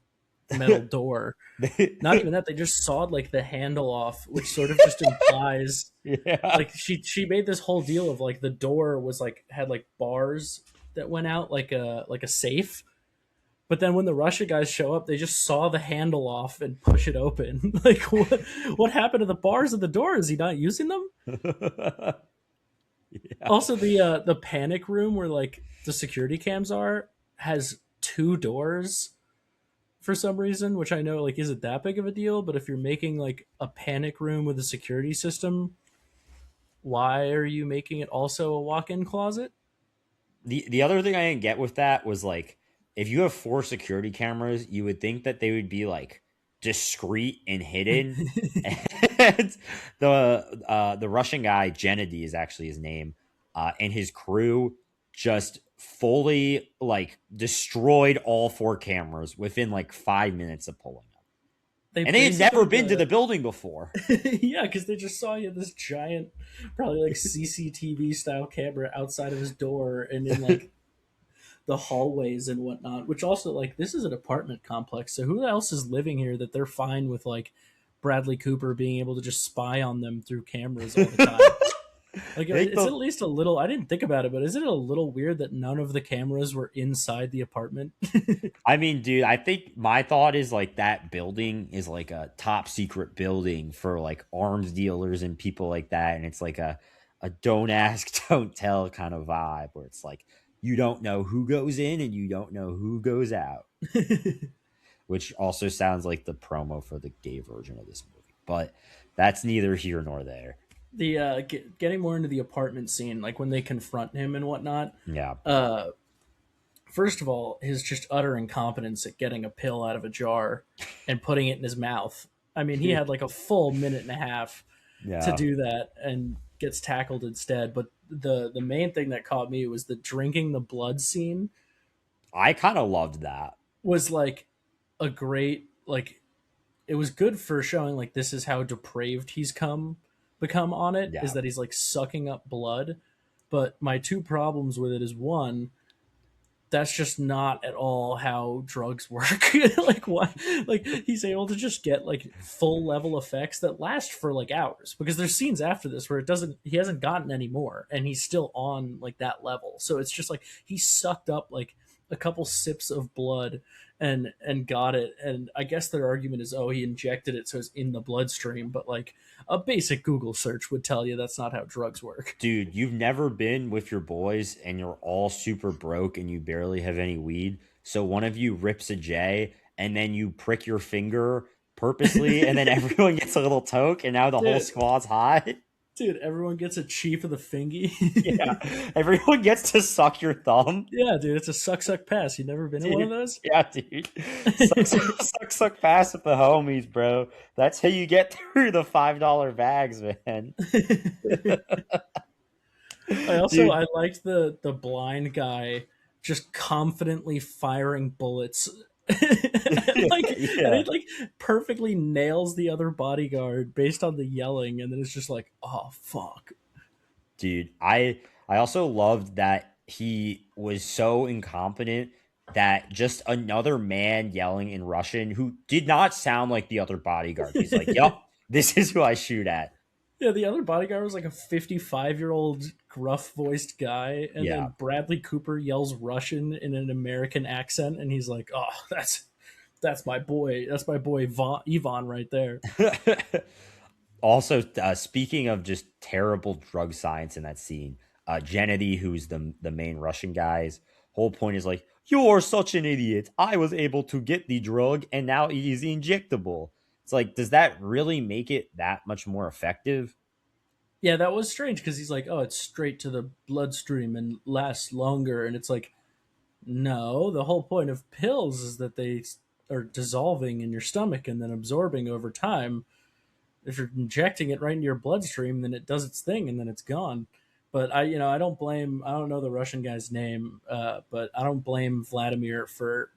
metal a. door. Not even that, they just sawed like the handle off, which sort of just implies Yeah. like she made this whole deal of like the door was like had like bars that went out like a safe. But then when the Russia guys show up, they just saw the handle off and push it open. Like what happened to the bars of the door? Is he not using them? Yeah. Also, the panic room where like the security cams are has two doors for some reason, which I know like isn't that big of a deal. But if you're making like a panic room with a security system, why are you making it also a walk-in closet? The other thing I didn't get with that was like, if you have four security cameras, you would think that they would be like discreet and hidden. And the Russian guy Gennady is actually his name, and his crew just fully like destroyed all four cameras within like 5 minutes of pulling them. They And they had never basically been to the building before. yeah, because they just saw you this giant, probably like CCTV style camera outside of his door and in like the hallways and whatnot. Which also like this is an apartment complex, so who else is living here that they're fine with like Bradley Cooper being able to just spy on them through cameras all the time? Like I think it's at the least a little. I didn't think about it, but is it a little weird that none of the cameras were inside the apartment? I mean, dude, I think my thought is like that building is like a top secret building for like arms dealers and people like that. And it's like a don't ask, don't tell kind of vibe where it's like you don't know who goes in and you don't know who goes out, which also sounds like the promo for the gay version of this movie. But that's neither here nor there. The getting more into the apartment scene, like when they confront him and whatnot. Yeah. Uh, First of all, his just utter incompetence at getting a pill out of a jar and putting it in his mouth. I mean, he had like a full minute and a half to Yeah. do that and gets tackled instead. But the main thing that caught me was the drinking the blood scene I kind of loved that. was like a great like it was good for showing like this is how depraved he's become on it is Yeah. that he's like sucking up blood. But my two problems with it is one, that's just not at all how drugs work. Like what? Like he's able to just get like full level effects that last for like hours because there's scenes after this where it doesn't. He hasn't gotten any more, and he's still on like that level. So it's just like he sucked up like a couple sips of blood and got it. And I guess their argument is, oh, he injected it so it's in the bloodstream. But like a basic Google search would tell you that's not how drugs work. Dude, you've never been with your boys and you're all super broke and you barely have any weed. So one of you rips a J and then you prick your finger purposely and then everyone gets a little toke and now the whole Dude, squad's high. dude, everyone gets a chief of the fingy. Yeah. Everyone gets to suck your thumb. Yeah, dude, it's a suck suck pass. You never been in one of Dude. those? Yeah, dude. Suck pass with the homies, bro. That's how you get through the $5 bags, man. Dude. I liked the blind guy just confidently firing bullets. And Yeah. it like perfectly nails the other bodyguard based on the yelling, and then it's just like, oh fuck. Dude, I also loved that he was so incompetent that just another man yelling in Russian who did not sound like the other bodyguard. He's like, "Yup, this is who I shoot at." Yeah, the other bodyguard was like a 55-year-old gruff voiced guy, and Yeah. then Bradley Cooper yells Russian in an American accent, and he's like, "Oh, that's my boy. That's my boy Ivan right there." Also, speaking of just terrible drug science in that scene, Gennady, who's the main Russian guy's whole point is like, "You're such an idiot. I was able to get the drug, and now it is injectable." It's like, does that really make it that much more effective? Yeah, that was strange because he's like, "Oh, it's straight to the bloodstream and lasts longer," and it's like, no, the whole point of pills is that they are dissolving in your stomach and then absorbing over time. If you're injecting it right into your bloodstream, then it does its thing and then it's gone. But I don't blame. I don't know the Russian guy's name, but I don't blame Vladimir for.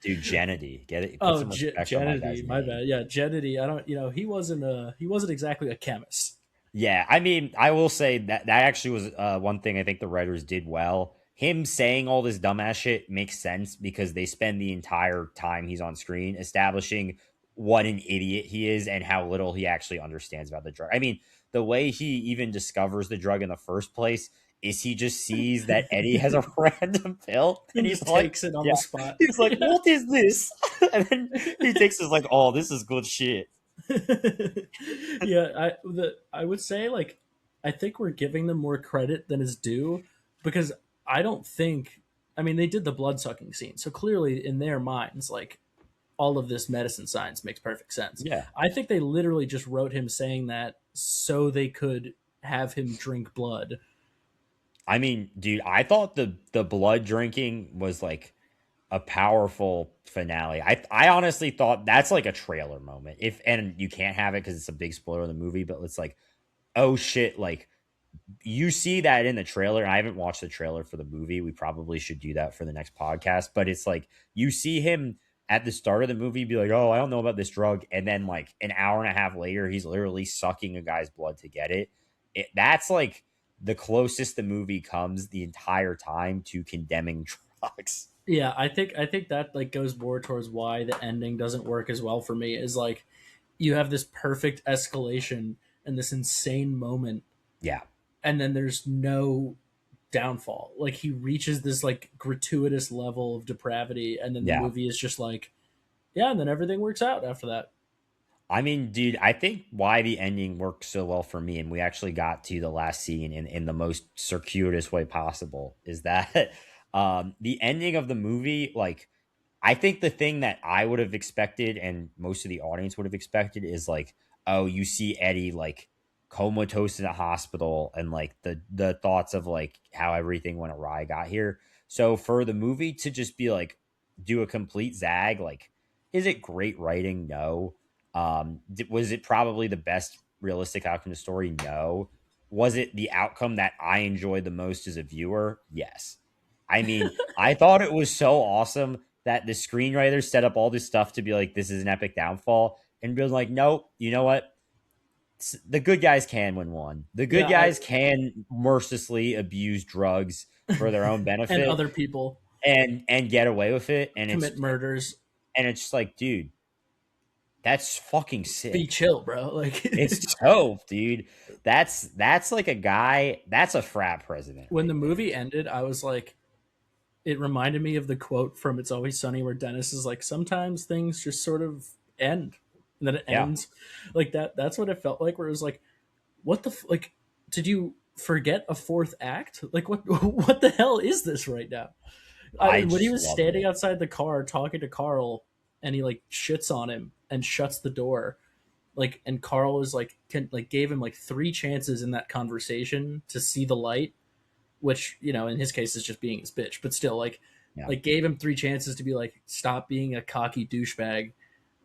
Dude, Gennady, get it? Put Oh, some respect on my guy's Kennedy, my name. bad. Yeah, Kennedy. I don't. He wasn't exactly a chemist. Yeah, I mean, I will say that actually was one thing I think the writers did well. Him saying all this dumbass shit makes sense because they spend the entire time he's on screen establishing what an idiot he is and how little he actually understands about the drug. I mean, the way he even discovers the drug in the first place is he just sees that Eddie has a random pill and And he's just like, takes it on yeah, the spot. he's like, Yeah. what is this? And then he takes it like, oh, this is good shit. Yeah, I would say like I think we're giving them more credit than is due because I don't think I mean they did the blood sucking scene, so clearly in their minds like all of this medicine science makes perfect sense. Yeah. I think they literally just wrote him saying that so they could have him drink blood. I mean, dude, I thought the blood drinking was like a powerful finale. I honestly thought that's like a trailer moment. If and you can't have it because it's a big spoiler of the movie, but it's like, oh shit, like you see that in the trailer. I haven't watched the trailer for the movie. We probably should do that for the next podcast. But it's like you see him at the start of the movie be like, oh, I don't know about this drug. And then like an hour and a half later, he's literally sucking a guy's blood to get it. That's like the closest the movie comes the entire time to condemning drugs. Yeah, I think that like goes more towards why the ending doesn't work as well for me is like, you have this perfect escalation and this insane moment, Yeah. and then there's no downfall. Like he reaches this like gratuitous level of depravity, and then the Yeah. movie is just like, yeah, and then everything works out after that. I mean, dude, I think why the ending worked so well for me, and we actually got to the last scene in the most circuitous way possible, is that the ending of the movie, like, I think the thing that I would have expected and most of the audience would have expected is like, oh, you see Eddie like comatose in a hospital and like the thoughts of like how everything went awry got here. So for the movie to just be like do a complete zag, like, is it great writing? No. Was it probably the best realistic outcome to the story? No. Was it the outcome that I enjoyed the most as a viewer? Yes. I mean, I thought it was so awesome that the screenwriters set up all this stuff to be like, this is an epic downfall, and be like, nope, you know what? The good guys can win one. The good Yeah, I guys can mercilessly abuse drugs for their own and benefit other people and get away with it. commit murders. And it's just like, dude, that's fucking Be sick. chill, bro. Like It's dope, dude. That's like a guy. That's a frat president when right the there. movie ended, I was like, it reminded me of the quote from It's Always Sunny where Dennis is like, sometimes things just sort of end, and then it Yeah, ends like that. That's what it felt like. Where it was like, what the like? Did you forget a fourth act? Like what? What the hell is this right now? I When he just was loved standing it. outside the car talking to Carl, and he like shits on him and shuts the door, like, and Carl is like, gave him like three chances in that conversation to see the light, which, you know, in his case is just being his bitch, but still, Yeah, like gave him three chances to be like, stop being a cocky douchebag,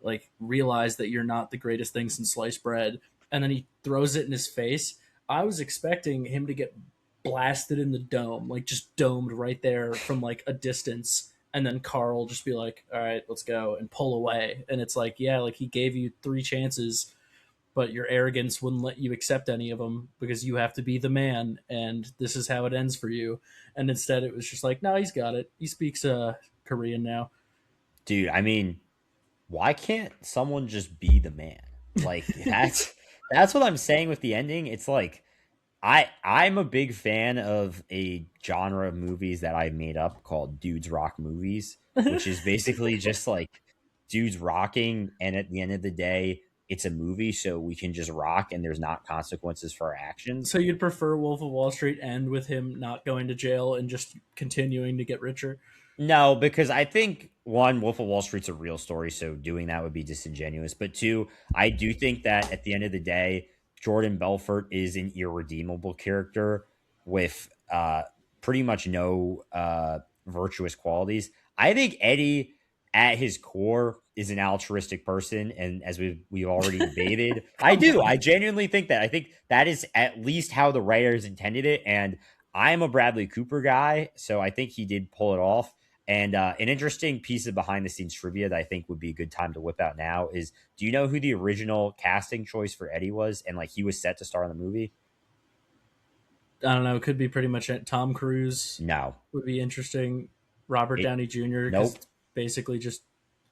like realize that you're not the greatest thing since sliced bread, and then he throws it in his face. I was expecting him to get blasted in the dome, like just domed right there from like a distance, and then Carl just be like, all right, let's go, and pull away. And it's like, yeah, like he gave you three chances, but your arrogance wouldn't let you accept any of them because you have to be the man, and this is how it ends for you. And instead it was just like, no, he's got it, he speaks Korean now. dude. I mean, why can't someone just be the man? Like that's what I'm saying with the ending. It's like I'm a big fan of a genre of movies that I made up called dudes rock movies, which is basically just like dudes rocking, and at the end of the day, it's a movie, so we can just rock and there's not consequences for our actions. So you'd prefer Wolf of Wall Street end with him not going to jail and just continuing to get richer? No, because I think one, Wolf of Wall Street's a real story, so doing that would be disingenuous. But two, I do think that at the end of the day, Jordan Belfort is an irredeemable character with pretty much no virtuous qualities. I think Eddie, at his core, is an altruistic person, and as we've already debated, I Come do. on. I genuinely think that. I think that is at least how the writers intended it, and I'm a Bradley Cooper guy, so I think he did pull it off. And an interesting piece of behind the scenes trivia that I think would be a good time to whip out now is, do you know who the original casting choice for Eddie was? And like he was set to star in the movie? I don't know, it could be pretty much it. Tom Cruise No. would be interesting. Robert It Downey Jr., because Nope. it's basically just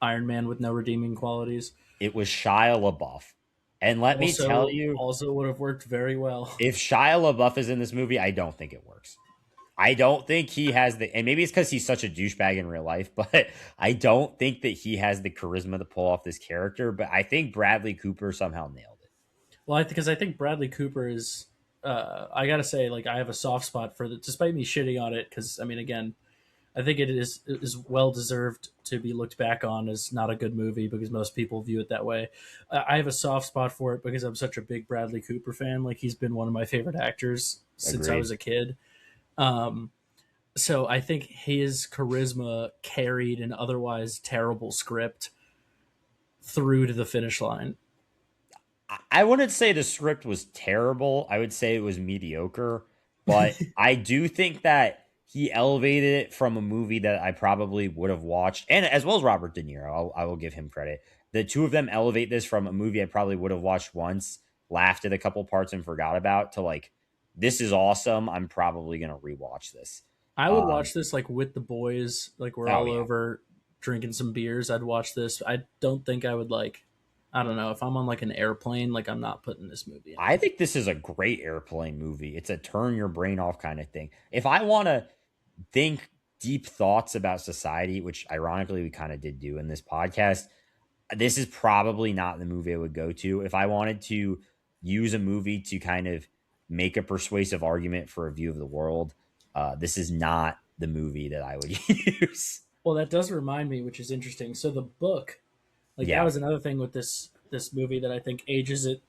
Iron Man with no redeeming qualities. It was Shia LaBeouf. And let me tell you, Also would have worked very well. if Shia LaBeouf is in this movie, I don't think it works. I don't think he has the, and maybe it's because he's such a douchebag in real life, but I don't think that he has the charisma to pull off this character. But I think Bradley Cooper somehow nailed it. Well, because I think Bradley Cooper is. I gotta say, like, I have a soft spot for the. Despite me shitting on it, because I mean, again, I think it is well deserved to be looked back on as not a good movie because most people view it that way. I have a soft spot for it because I'm such a big Bradley Cooper fan. Like, he's been one of my favorite actors since I Agreed. was a kid. Um, so I think his charisma carried an otherwise terrible script through to the finish line. I wouldn't say the script was terrible. I would say it was mediocre, but I do think that he elevated it from a movie that I probably would have watched, and as well as Robert De Niro. I will give him credit. The two of them elevate this from a movie I probably would have watched once, laughed at a couple parts, and forgot about, to like, this is awesome. I'm probably gonna rewatch this. I would Um, watch this like with the boys, like we're oh all yeah, over drinking some beers. I'd watch this. I don't think I would like. I don't know, if I'm on like an airplane, like I'm not putting this movie I on. think this is a great airplane movie. It's a turn your brain off kind of thing. If I want to think deep thoughts about society, which ironically we kind of did do in this podcast, this is probably not the movie I would go to. If I wanted to use a movie to kind of make a persuasive argument for a view of the world, this is not the movie that I would use. Well, that does remind me, which is interesting. So the book, like that Yeah, was another thing with this movie that I think ages it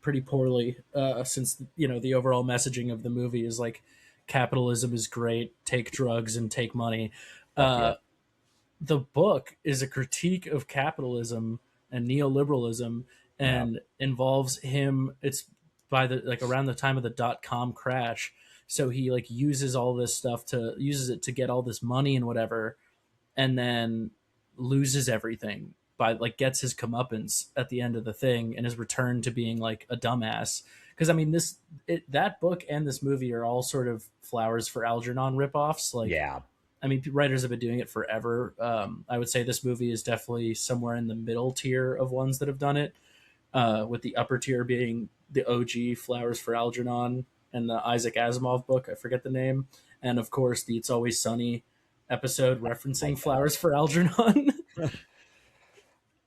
pretty poorly. Since the overall messaging of the movie is like capitalism is great, take drugs and take money. fuck yeah, Uh, the book is a critique of capitalism and neoliberalism, yeah, and involves him. It's by the like around the time of the .com crash, so he like uses it to get all this money and whatever, and then loses everything by like gets his comeuppance at the end of the thing and is returned to being like a dumbass. Because I mean, that book and this movie are all sort of Flowers for Algernon ripoffs. Like, yeah. I mean, writers have been doing it forever. I would say this movie is definitely somewhere in the middle tier of ones that have done it, with the upper tier being the OG Flowers for Algernon and the Isaac Asimov book. I forget the name. And of course, the It's Always Sunny episode referencing Like Flowers for Algernon. that.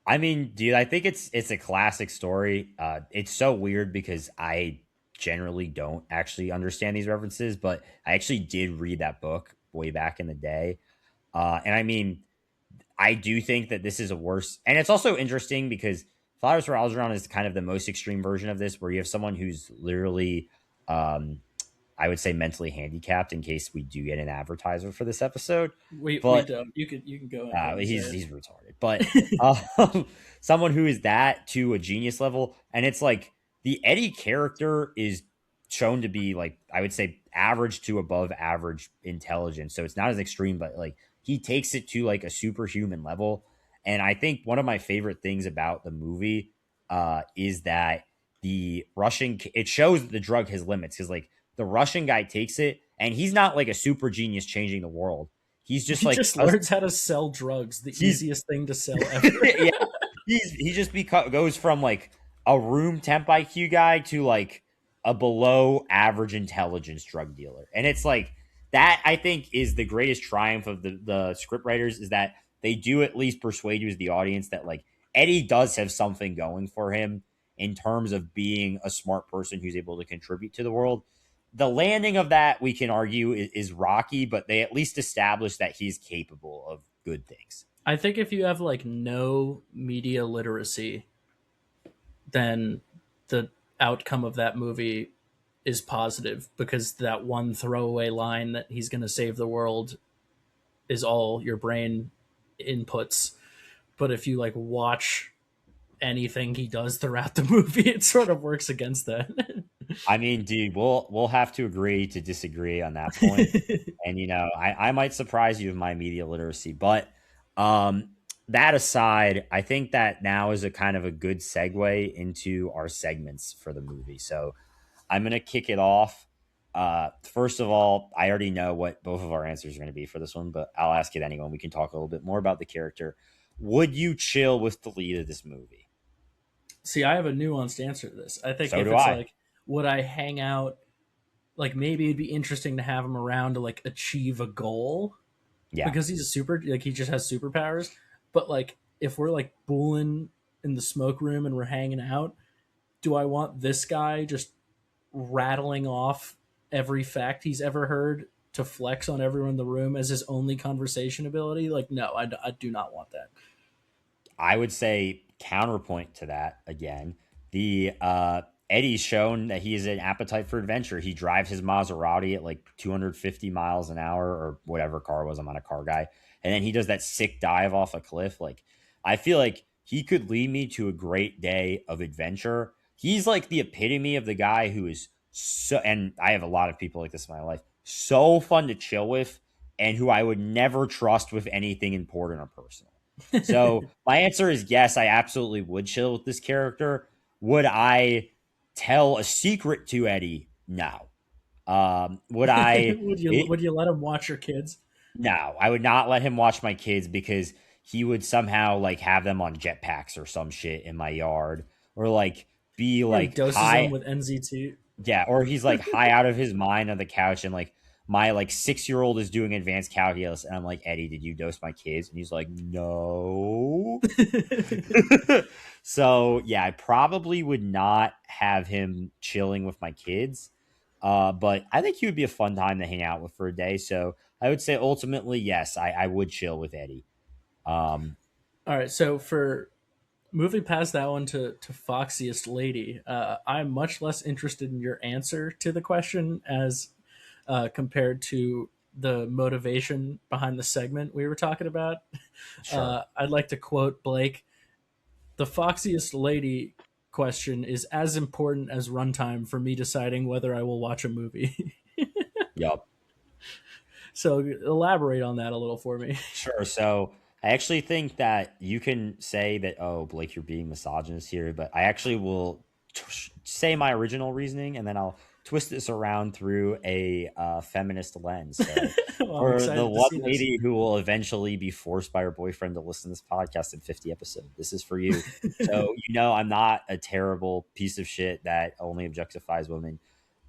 I mean, dude, I think it's a classic story. It's so weird because I generally don't actually understand these references, but I actually did read that book way back in the day. And I mean, I do think that this is a worse, and it's also interesting because Flowers for Algernon is kind of the most extreme version of this, where you have someone who's literally, um, I would say, mentally handicapped. In case we do get an advertiser for this episode, we but don't. You can go ahead and he's say he's retarded, but someone who is that to a genius level, and it's like the Eddie character is shown to be like I would say average to above average intelligence, so it's not as extreme, but like he takes it to like a superhuman level. And I think one of my favorite things about the movie is that the Russian it shows that the drug has limits because like the Russian guy takes it and he's not like a super genius changing the world. He's just he like just learns how to sell drugs, the he's easiest thing to sell ever. yeah, he just goes from like a room temp IQ guy to like a below average intelligence drug dealer. And it's like that I think is the greatest triumph of the script writers is that they do at least persuade you as the audience that like Eddie does have something going for him in terms of being a smart person who's able to contribute to the world. The landing of that we can argue is rocky, but they at least establish that he's capable of good things. I think if you have like no media literacy, then the outcome of that movie is positive, because that one throwaway line that he's going to save the world is all your brain inputs. But if you like watch anything he does throughout the movie, it sort of works against that. I mean, dude, we'll have to agree to disagree on that point. And I might surprise you with my media literacy, but um, that aside, I think that now is a kind of a good segue into our segments for the movie. So I'm gonna kick it off. First of all, I already know what both of our answers are going to be for this one, but I'll ask it anyway. We can talk a little bit more about the character. Would you chill with the lead of this movie? See, I have a nuanced answer to this. I think So if do it's I. like, would I hang out? Like maybe it'd be interesting to have him around to like achieve a goal, Yeah. because he's a super like he just has superpowers. But like if we're like booling in the smoke room and we're hanging out, do I want this guy just rattling off every fact he's ever heard to flex on everyone in the room as his only conversation ability? Like, no, I do not want that. I would say counterpoint to that again. The Eddie's shown that he has an appetite for adventure. He drives his Maserati at like 250 miles an hour or whatever car it was. I'm not a car guy. And then he does that sick dive off a cliff. Like I feel like he could lead me to a great day of adventure. He's like the epitome of the guy who is so, and I have a lot of people like this in my life, so fun to chill with and who I would never trust with anything important or personal. So my answer is yes, I absolutely would chill with this character. Would I tell a secret to Eddie? No. Would I? would you It, would you let him watch your kids? no, I would not let him watch my kids because he would somehow like have them on jetpacks or some shit in my yard, or like be Or he like doses them high. with NZT. Yeah, or he's like high out of his mind on the couch, and like my like 6 year old is doing advanced calculus, and I'm like, Eddie, did you dose my kids? And he's like, no. So yeah, I probably would not have him chilling with my kids. But I think he would be a fun time to hang out with for a day. So I would say ultimately, yes, I would chill with Eddie. Um, All right, so for moving past that one to foxiest lady, I'm much less interested in your answer to the question as compared to the motivation behind the segment we were talking about. sure. I'd like to quote Blake: "The foxiest lady question is as important as runtime for me deciding whether I will watch a movie." Yup. So elaborate on that a little for me. Sure. So I actually think that you can say that, oh, Blake, you're being misogynist here, but I actually will say my original reasoning, and then I'll twist this around through a feminist lens. So Well, I'm for the excited to one see this. lady who will eventually be forced by her boyfriend to listen to this podcast in 50 episodes, this is for you. So, I'm not a terrible piece of shit that only objectifies women.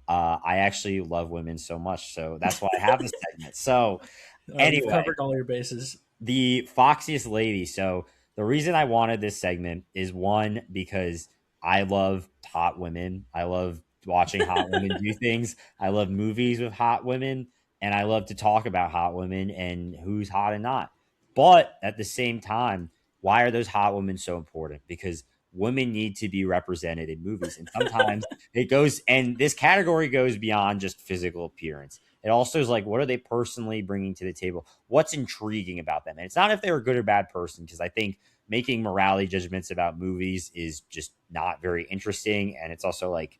I actually love women so much. So that's why I have this segment. So, You've anyway, covered all your bases. the foxiest lady. So the reason I wanted this segment is one, because I love hot women. I love watching hot women do things. I love movies with hot women, and I love to talk about hot women and who's hot and not. But at the same time, why are those hot women so important? Because women need to be represented in movies, and sometimes it goes, and this category goes beyond just physical appearance. It also is like, what are they personally bringing to the table? What's intriguing about them? And it's not if they're a good or bad person, because I think making morality judgments about movies is just not very interesting. And it's also like,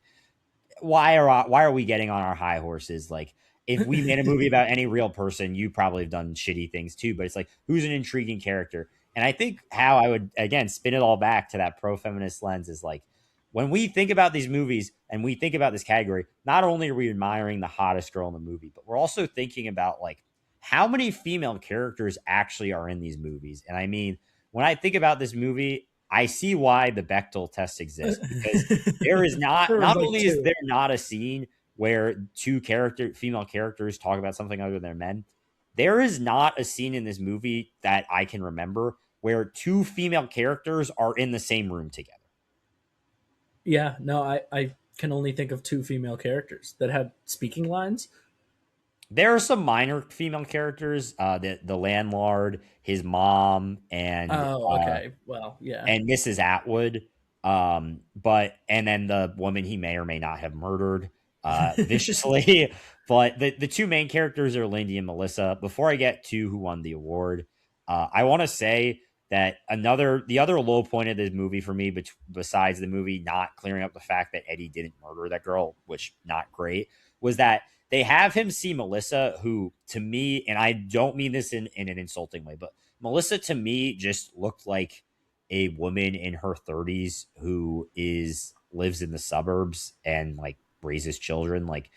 why are we getting on our high horses? Like, if we made a movie about any real person, you probably have done shitty things too. But it's like, who's an intriguing character? And I think how I would again spin it all back to that pro feminist lens is like, when we think about these movies and we think about this category, not only are we admiring the hottest girl in the movie, but we're also thinking about like how many female characters actually are in these movies. And I mean, when I think about this movie, I see why the Bechtel test exists, because there is There was not like only is two. there not a scene where female characters talk about something other than men, there is not a scene in this movie that I can remember where two female characters are in the same room together. Yeah, no, I can only think of two female characters that had speaking lines. There are some minor female characters, the landlord, his mom, Oh, okay. Well, yeah. and Mrs. Atwood. But and then the woman he may or may not have murdered viciously. But the two main characters are Lindy and Melissa. Before I get to who won the award, I want to say that the other low point of this movie for me, besides the movie not clearing up the fact that Eddie didn't murder that girl, which not great, was that they have him see Melissa, who to me, and I don't mean this in an insulting way, but Melissa to me just looked like a woman in her 30s who is lives in the suburbs and like raises children. Like,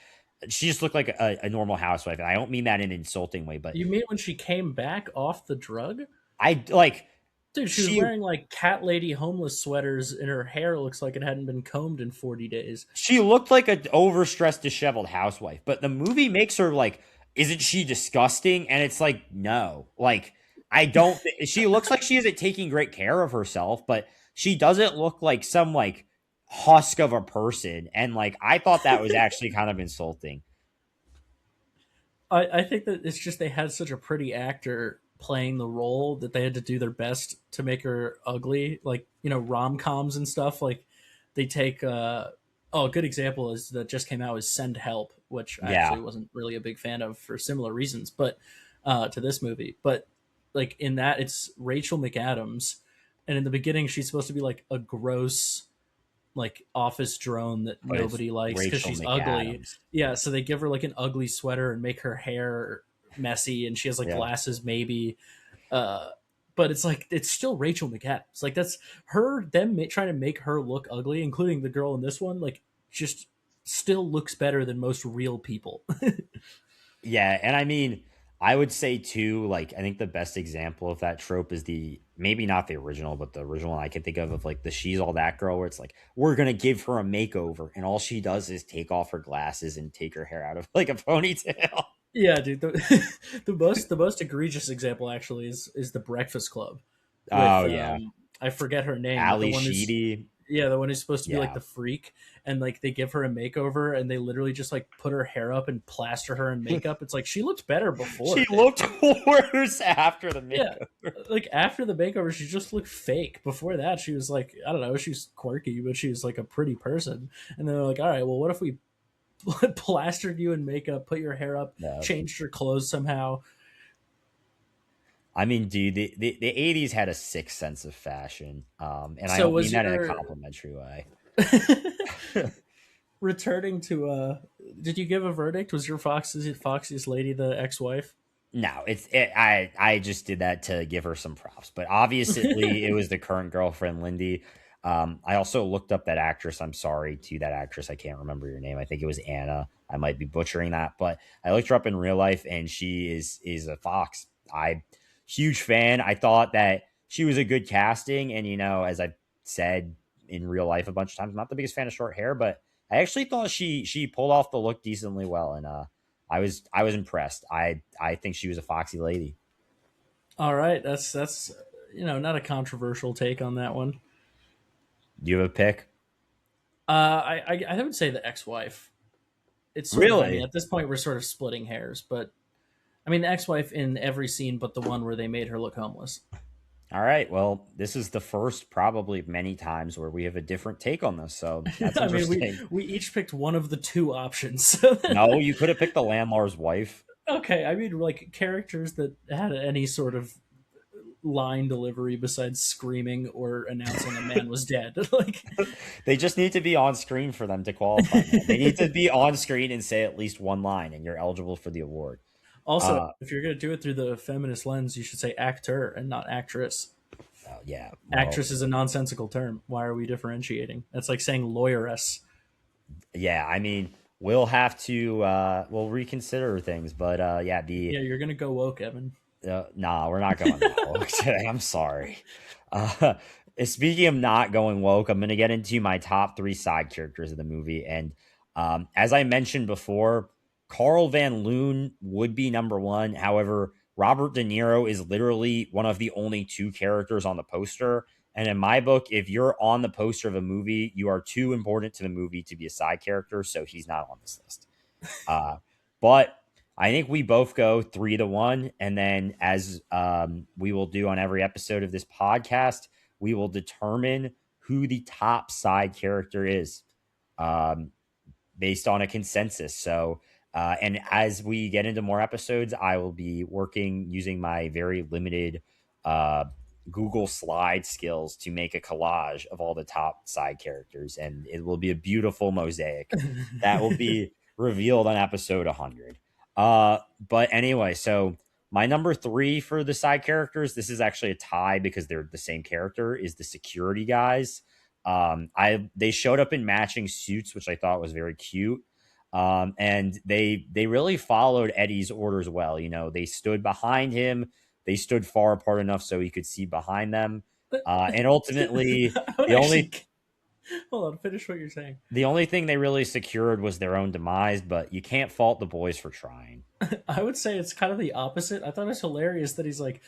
she just looked like a normal housewife, and I don't mean that in an insulting way, but You mean when she came back off the drug? I like Dude, she was she wearing like cat lady homeless sweaters and her hair looks like it hadn't been combed in 40 days. she looked like an overstressed, disheveled housewife. But the movie makes her like, isn't she disgusting? And it's like, no, like I don't. She looks like she isn't taking great care of herself, but she doesn't look like some like husk of a person. And like I thought that was actually kind of insulting. I think that it's just they had such a pretty actor playing the role that they had to do their best to make her ugly. Like, rom coms and stuff. Like, they take. A good example is that just came out is Send Help, which I Yeah, actually wasn't really a big fan of for similar reasons, but to this movie. But like in that, it's Rachel McAdams, and in the beginning, she's supposed to be like a gross like office drone that but it's nobody likes because Rachel she's ugly. McAdams. Yeah, so they give her like an ugly sweater and make her hair messy, and she has like Yeah. glasses maybe. Uh, but it's like it's still Rachel McAdams. Like that's her. Them trying to make her look ugly, including the girl in this one. Like just still looks better than most real people. Yeah, and I mean, I would say too, like I think the best example of that trope is the maybe not the original, but the original one I can think of like the she's all that girl, where it's like we're gonna give her a makeover, and all she does is take off her glasses and take her hair out of like a ponytail. Yeah, dude. The most egregious example actually is the Breakfast Club Oh with yeah, I forget her name, but the Ali one who's Sheedy. yeah, the one who's supposed to be like Yeah, the freak, and like they give her a makeover, and they literally just like put her hair up and plaster her in makeup. It's like she looked better she before. looked worse after the Yeah, makeup. like after the makeover, she just looked fake. Before that, she was like I don't know, she's quirky, but she was like a pretty person. And then they're like, all right, well, what if we plastered you in makeup, put your hair up, No, changed your clothes somehow? I mean, dude, the 80s had a sick sense of fashion. And I So don't mean was that in a your complimentary way. returning to did you give a verdict? Was your Foxy's lady the ex-wife? No, I just did that to give her some props, but obviously it was the current girlfriend, Lindy. I also looked up that actress. I'm sorry to that actress. I can't remember your name. I think it was Anna. I might be butchering that, but I looked her up in real life, and she is a fox. I huge fan. I thought that she was a good casting, and as I've said in real life a bunch of times, I'm not the biggest fan of short hair, but I actually thought she pulled off the look decently well, and I was impressed. I think she was a foxy lady. All right, that's not a controversial take on that one. Do you have a pick? I would say the ex-wife. It's sort of, I mean, Really? at this point we're sort of splitting hairs, but I mean the ex-wife in every scene but the one where they made her look homeless. All right. Well, this is the first probably many times where we have a different take on this. So that's I mean, we interesting. we each picked one of the two options. No, you could have picked the landlord's wife. Okay, I mean, like characters that had any sort of line delivery besides screaming or announcing a man was dead. Like, They just need to be on screen for them to qualify, man. They need to be on screen and say at least one line, and you're eligible for the award. also, Uh, if you're gonna do it through the feminist lens, you should say actor and not actress. yeah. Well, Actress is a nonsensical term. Why are we differentiating? That's like saying lawyeress. yeah. I mean, we'll have to we'll reconsider things, but yeah, the Yeah, you're gonna go woke, Evan. Nah, we're not going that woke today. I'm sorry. Uh, Speaking of not going woke, I'm going to get into my top three side characters of the movie. And as I mentioned before, Carl Van Loon would be number one. However, Robert De Niro is literally one of the only two characters on the poster. And in my book, if you're on the poster of a movie, you are too important to the movie to be a side character. So he's not on this list. Uh, but I think we both go 3-1. And then, as we will do on every episode of this podcast, we will determine who the top side character is um, based on a consensus. So, and as we get into more episodes, I will be working using my very limited uh, Google slide skills to make a collage of all the top side characters. And it will be a beautiful mosaic that will be revealed on episode 100. But anyway, so my number three for the side characters, this is actually a tie because they're the same character, is the security guys. They showed up in matching suits, which I thought was very cute. And they really followed Eddie's orders well. They stood behind him. They stood far apart enough so he could see behind them. And ultimately, I would the actually only hold on. Finish what you're saying. the only thing they really secured was their own demise. But you can't fault the boys for trying. I would say it's kind of the opposite. I thought it was hilarious that he's like,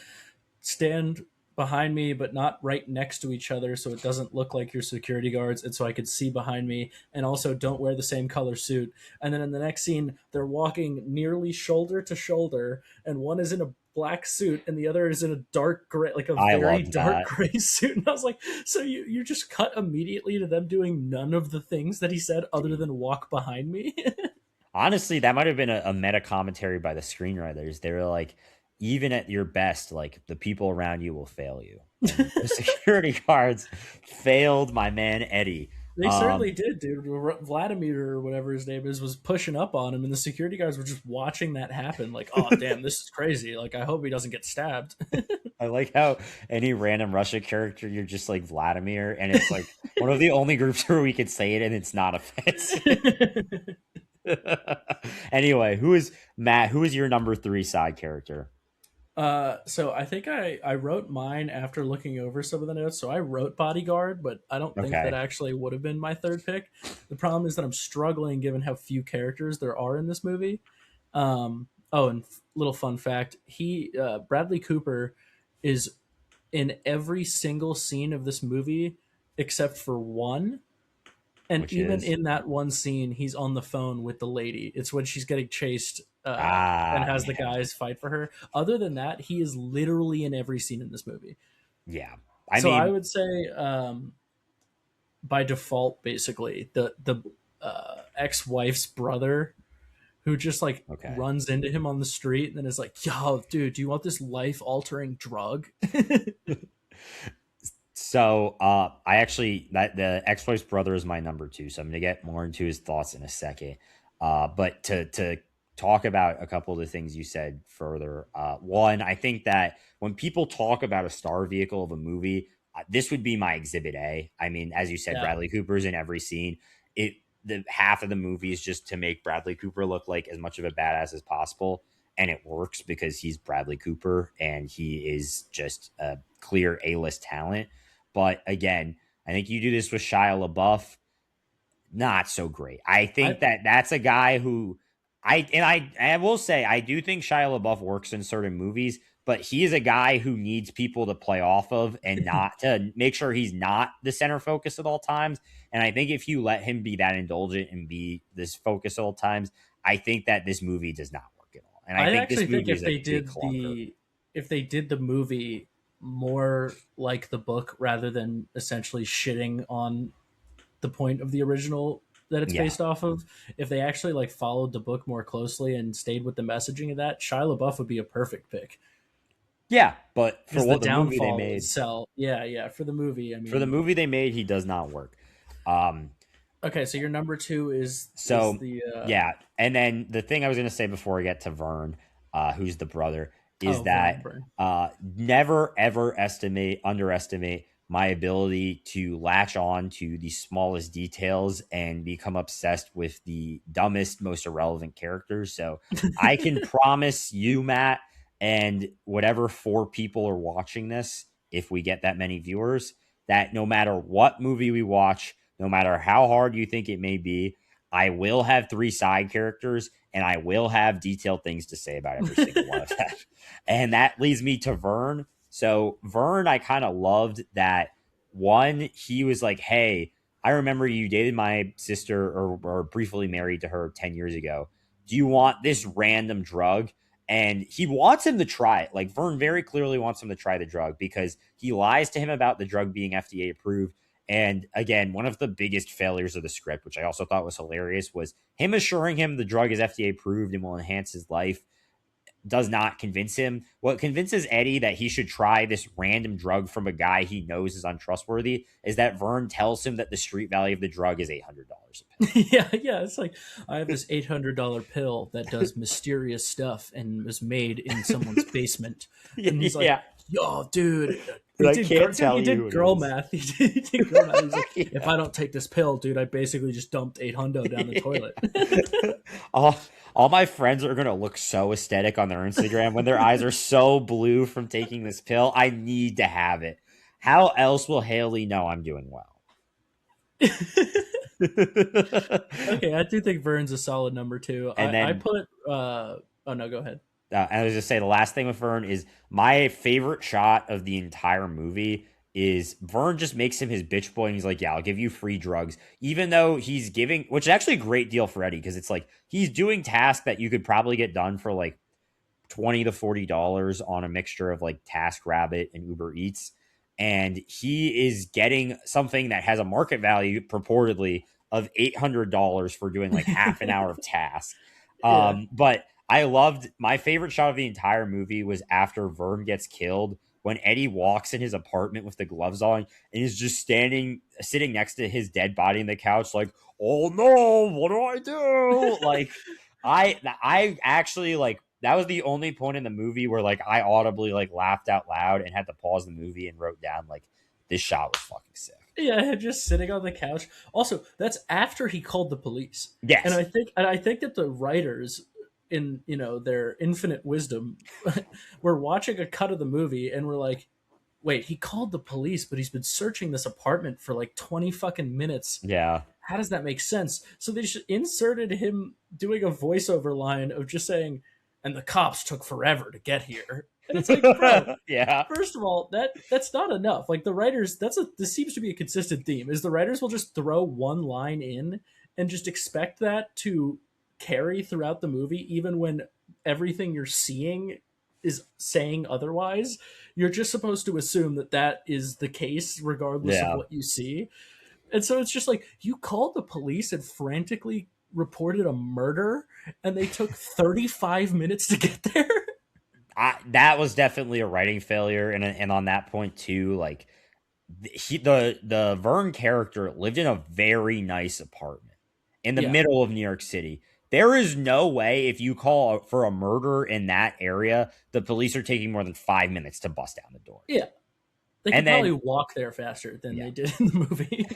stand behind me, but not right next to each other, so it doesn't look like your security guards, and so I could see behind me. And also, don't wear the same color suit. And then in the next scene, they're walking nearly shoulder to shoulder, and one is in a black suit, and the other is in a dark gray, like a I very loved dark that. gray suit. And I was like, so you just cut immediately to them doing none of the things that he said, other Dude. than walk behind me. Honestly, that might have been a meta commentary by the screenwriters. They were like, even at your best, like the people around you will fail you. And the security guards failed my man Eddie. They Um, certainly did, dude. Vladimir or whatever his name is was pushing up on him, and the security guards were just watching that happen. Like, oh damn, this is crazy. Like, I hope he doesn't get stabbed. I like how any random Russia character, you're just like Vladimir, and it's like one of the only groups where we could say it and it's not offensive. Anyway, who is Matt? Who is your number three side character? So I think I wrote mine after looking over some of the notes. So I wrote Bodyguard, but I don't think that Okay, actually would have been my third pick. The problem is that I'm struggling given how few characters there are in this movie. Oh, and little fun fact: Bradley Cooper is in every single scene of this movie except for one. And which even is in that one scene, he's on the phone with the lady. It's when she's getting chased and has the yeah, guys fight for her. Other than that, he is literally in every scene in this movie. yeah. I So I mean, would say, by default, basically the ex wife's brother who just like okay. runs into him on the street and then is like, "Yo, dude, do you want this life altering drug?" So, I actually that the ex-wife's brother is my number two. So I'm gonna get more into his thoughts in a second. But to talk about a couple of the things you said further, one, I think that when people talk about a star vehicle of a movie, this would be my Exhibit A. I mean, as you said, Yeah, Bradley Cooper's in every scene. It the half of the movie is just to make Bradley Cooper look like as much of a badass as possible, and it works because he's Bradley Cooper and he is just a clear A-list talent. But again, I think you do this with Shia LaBeouf, not so great. I think I that that's a guy who I will say I do think Shia LaBeouf works in certain movies, but he is a guy who needs people to play off of and not to make sure he's not the center focus at all times. And I think if you let him be that indulgent and be this focus at all times, I think that this movie does not work at all. And I I think this actually think movie is a big clunker. if they did the movie more like the book rather than essentially shitting on the point of the original that it's Yeah. based off of, if they actually like followed the book more closely and stayed with the messaging of that, Shia LaBeouf would be a perfect pick Yeah, but for because the what the movie they downfall made, is sell. Yeah, yeah. For the movie, I for the mean, movie they made, he does not work. Um, okay. So your number two is so the yeah, and then the thing I was going to say before I get to Vern, who's the brother, is Vern that Burn. never ever underestimate my ability to latch on to the smallest details and become obsessed with the dumbest, most irrelevant characters. So I can promise you, Matt, and whatever four people are watching this, if we get that many viewers, that no matter what movie we watch, no matter how hard you think it may be, I will have three side characters and I will have detailed things to say about every single one of them. And that leads me to Vern. So, Vern, I kind of loved that one, he was like, hey, I remember you dated my sister or briefly married to her 10 years ago. Do you want this random drug? And he wants him to try it. Like, Vern very clearly wants him to try the drug because he lies to him about the drug being FDA approved. And again, one of the biggest failures of the script, which I also thought was hilarious, was him assuring him the drug is FDA approved and will enhance his life does not convince him. What convinces Eddie that he should try this random drug from a guy he knows is untrustworthy is that Vern tells him that the street value of the drug is $800 a pill. Yeah, yeah. It's like I have this $800 pill that does mysterious stuff and was made in someone's basement, and he's like, Yeah, "Yo, dude, I can't dude, tell he you did who it girl is. math. He did girl math. He's like, if Yeah. I don't take this pill, dude, I basically just dumped 800 down the toilet." all, all my friends are gonna look so aesthetic on their Instagram when their eyes are so blue from taking this pill. I need to have it. How else will Haley know I'm doing well? Okay, I do think Vern's a solid number two. And I then put. Oh no, go ahead. and I was just say the last thing with Vern is my favorite shot of the entire movie is Vern just makes him his bitch boy and he's like, yeah, I'll give you free drugs, even though he's giving, which is actually a great deal for Eddie because it's like he's doing tasks that you could probably get done for like 20 to $40 on a mixture of like TaskRabbit and Uber Eats. And he is getting something that has a market value purportedly of $800 for doing like half an hour of task. Yeah. But I loved my favorite shot of the entire movie was after Vern gets killed when Eddie walks in his apartment with the gloves on and is just sitting next to his dead body in the couch, like, oh no, what do I do? Like, I actually like that was the only point in the movie where like I audibly like laughed out loud and had to pause the movie and wrote down like this shot was fucking sick. Yeah, just sitting on the couch. Also, that's after he called the police. And Yes. I think that the writers in, their infinite wisdom were watching a cut of the movie and were like, "Wait, he called the police, but he's been searching this apartment for like 20 fucking minutes. Yeah. How does that make sense?" So they just inserted him doing a voiceover line of just saying, "And the cops took forever to get here." And it's like, bro, Yeah. first of all, that's not enough. Like the writers, this seems to be a consistent theme. Is the writers will just throw one line in and just expect that to carry throughout the movie, even when everything you're seeing is saying otherwise. You're just supposed to assume that that is the case, regardless of Yeah. what you see. And so it's just like you called the police and frantically reported a murder, and they took 35 minutes to get there. That was definitely a writing failure, and on that point too, like the Vern character lived in a very nice apartment in the Yeah, middle of New York City. There is no way if you call for a murder in that area, the police are taking more than 5 minutes to bust down the door. yeah. They could And probably then walk there faster than yeah, they did in the movie.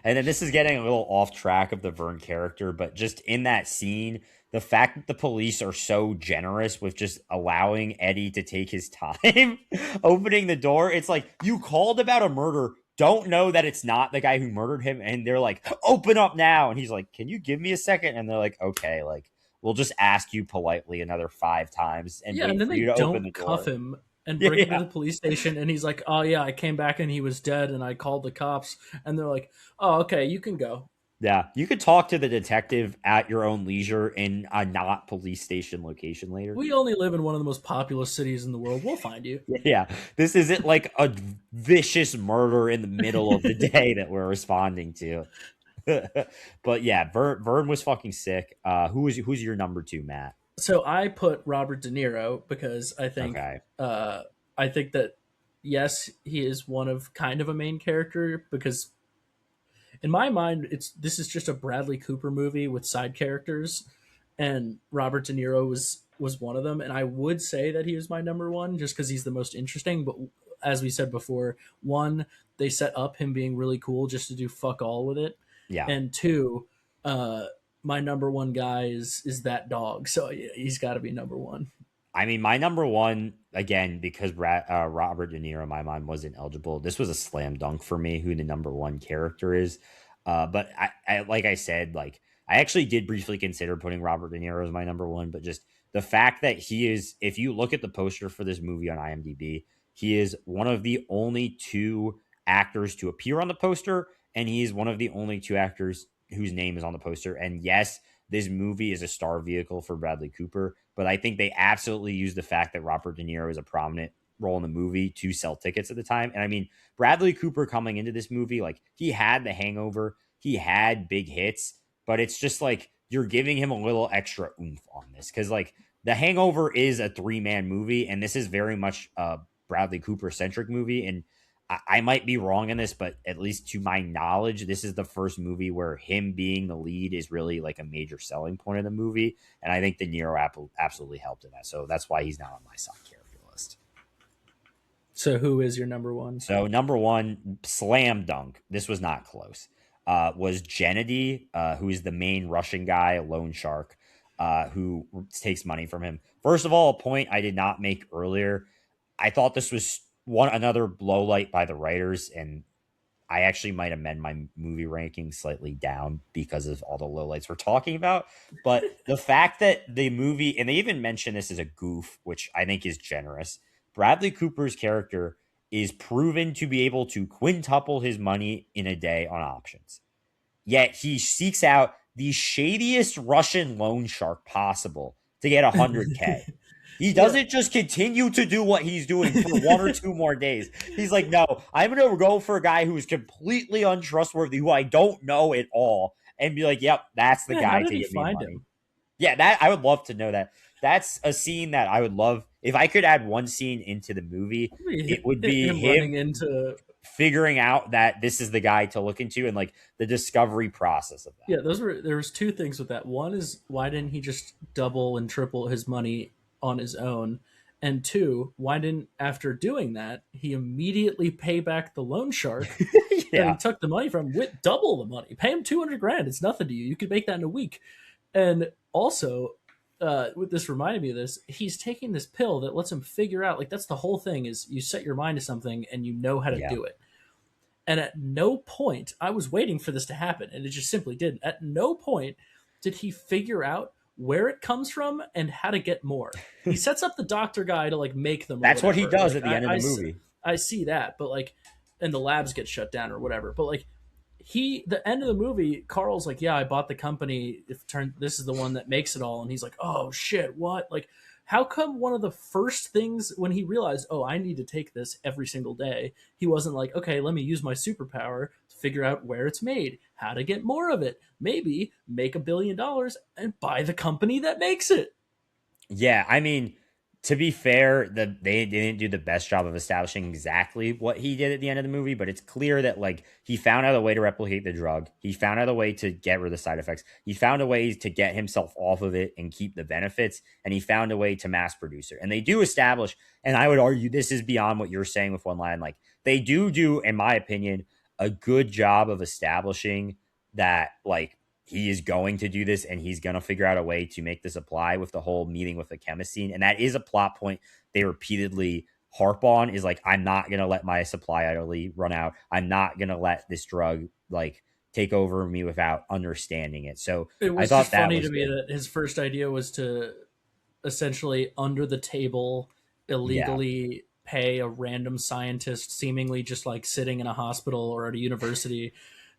and then this is getting a little off track of the Vern character, but just in that scene, the fact that the police are so generous with just allowing Eddie to take his time opening the door, it's like you called about a murder, don't know that it's not the guy who murdered him, and they're like, open up now. And he's like, can you give me a second? And they're like, okay, like we'll just ask you politely another 5 times and Yeah, and wait then for you they to open the don't cuff door. him and bring him to Yeah. the police station, and he's like, "Oh yeah, I came back and he was dead, and I called the cops." And they're like, "Oh, okay, you can go." Yeah, you could talk to the detective at your own leisure in a not police station location later. We only live in one of the most populous cities in the world. We'll find you. Yeah, this isn't like a vicious murder in the middle of the day that we're responding to. But yeah, Vern was fucking sick. Who's your number two, Matt? So I put Robert De Niro because Okay. I think that yes, he is one of kind of a main character because in my mind, this is just a Bradley Cooper movie with side characters, and Robert De Niro was one of them. And I would say that he was my number one just because he's the most interesting. But as we said before, one, they set up him being really cool just to do fuck all with it, Yeah. and two, uh, my number one guy is that dog. So yeah, he's got to be number one. I mean, my number one again because Robert De Niro in my mind wasn't eligible. This was a slam dunk for me who the number one character is. But I like I said, like I actually did briefly consider putting Robert De Niro as my number one, but just the fact that he is, if you look at the poster for this movie on IMDb, he is one of the only two actors to appear on the poster, and he is one of the only two actors whose name is on the poster. And yes, this movie is a star vehicle for Bradley Cooper, but I think they absolutely used the fact that Robert De Niro is a prominent role in the movie to sell tickets at the time. And I mean, Bradley Cooper coming into this movie, like he had The Hangover, he had big hits, but it's just like you're giving him a little extra oomph on this because like The Hangover is a three-man movie, and this is very much a Bradley Cooper centric movie. And I might be wrong in this, but at least to my knowledge, this is the first movie where him being the lead is really like a major selling point of the movie. And I think De Niro absolutely helped in that. So that's why he's not on my side character list. So who is your number one? So number one, slam dunk. This was not close. Was Gennady, who is the main Russian guy, loan shark, who takes money from him. First of all, a point I did not make earlier. I thought this was another low light by the writers, and I actually might amend my movie ranking slightly down because of all the lowlights we're talking about. But the fact that the movie, and they even mention this as a goof, which I think is generous, Bradley Cooper's character is proven to be able to quintuple his money in a day on options. Yet he seeks out the shadiest Russian loan shark possible to get 100K. He Yeah. doesn't just continue to do what he's doing for one or two more days. He's like, no, I'm going to go for a guy who's completely untrustworthy, who I don't know at all, and be like, yep, that's the Yeah, how guy did to he give me find money. him? Yeah, that I would love to know that. That's a scene that I would love. If I could add one scene into the movie, it would be Him running him into figuring out that this is the guy to look into and like the discovery process of that. yeah, there was two things with that. One is why didn't he just double and triple his money on his own? And two, why didn't, after doing that, he immediately pay back the loan shark that he Yeah. took the money from with double the money? Pay him 200 grand. It's nothing to you. You could make that in a week. And also, what this reminded me of this, he's taking this pill that lets him figure out, like, that's the whole thing, is you set your mind to something and you know how to Yeah. do it. And at no point, I was waiting for this to happen, and it just simply didn't. At no point did he figure out where it comes from and how to get more. He sets up the doctor guy to like make them or That's what he whatever. does Like at the end of the movie. I see that, but like, and the labs get shut down or whatever. But like, the end of the movie, Carl's like, yeah, I bought the company. If turn this is the one that makes it all, and he's like, oh shit, what? Like, how come one of the first things when he realized, oh, I need to take this every single day, he wasn't like, okay, let me use my superpower to figure out where it's made, how to get more of it, maybe make $1 billion and buy the company that makes it. Yeah, I mean, to be fair, they didn't do the best job of establishing exactly what he did at the end of the movie, but it's clear that like he found out a way to replicate the drug. He found out a way to get rid of the side effects. He found a way to get himself off of it and keep the benefits, and he found a way to mass produce it. And they do establish, and I would argue this is beyond what you're saying with one line. Like they do, in my opinion, a good job of establishing that like he is going to do this and he's going to figure out a way to make this apply with the whole meeting with the chemist scene. And that is a plot point they repeatedly harp on, is like, I'm not going to let my supply utterly run out. I'm not going to let this drug like take over me without understanding it. So It I was just thought that funny to was me good. that his first idea was to essentially under the table Yeah. illegally pay a random scientist seemingly just like sitting in a hospital or at a university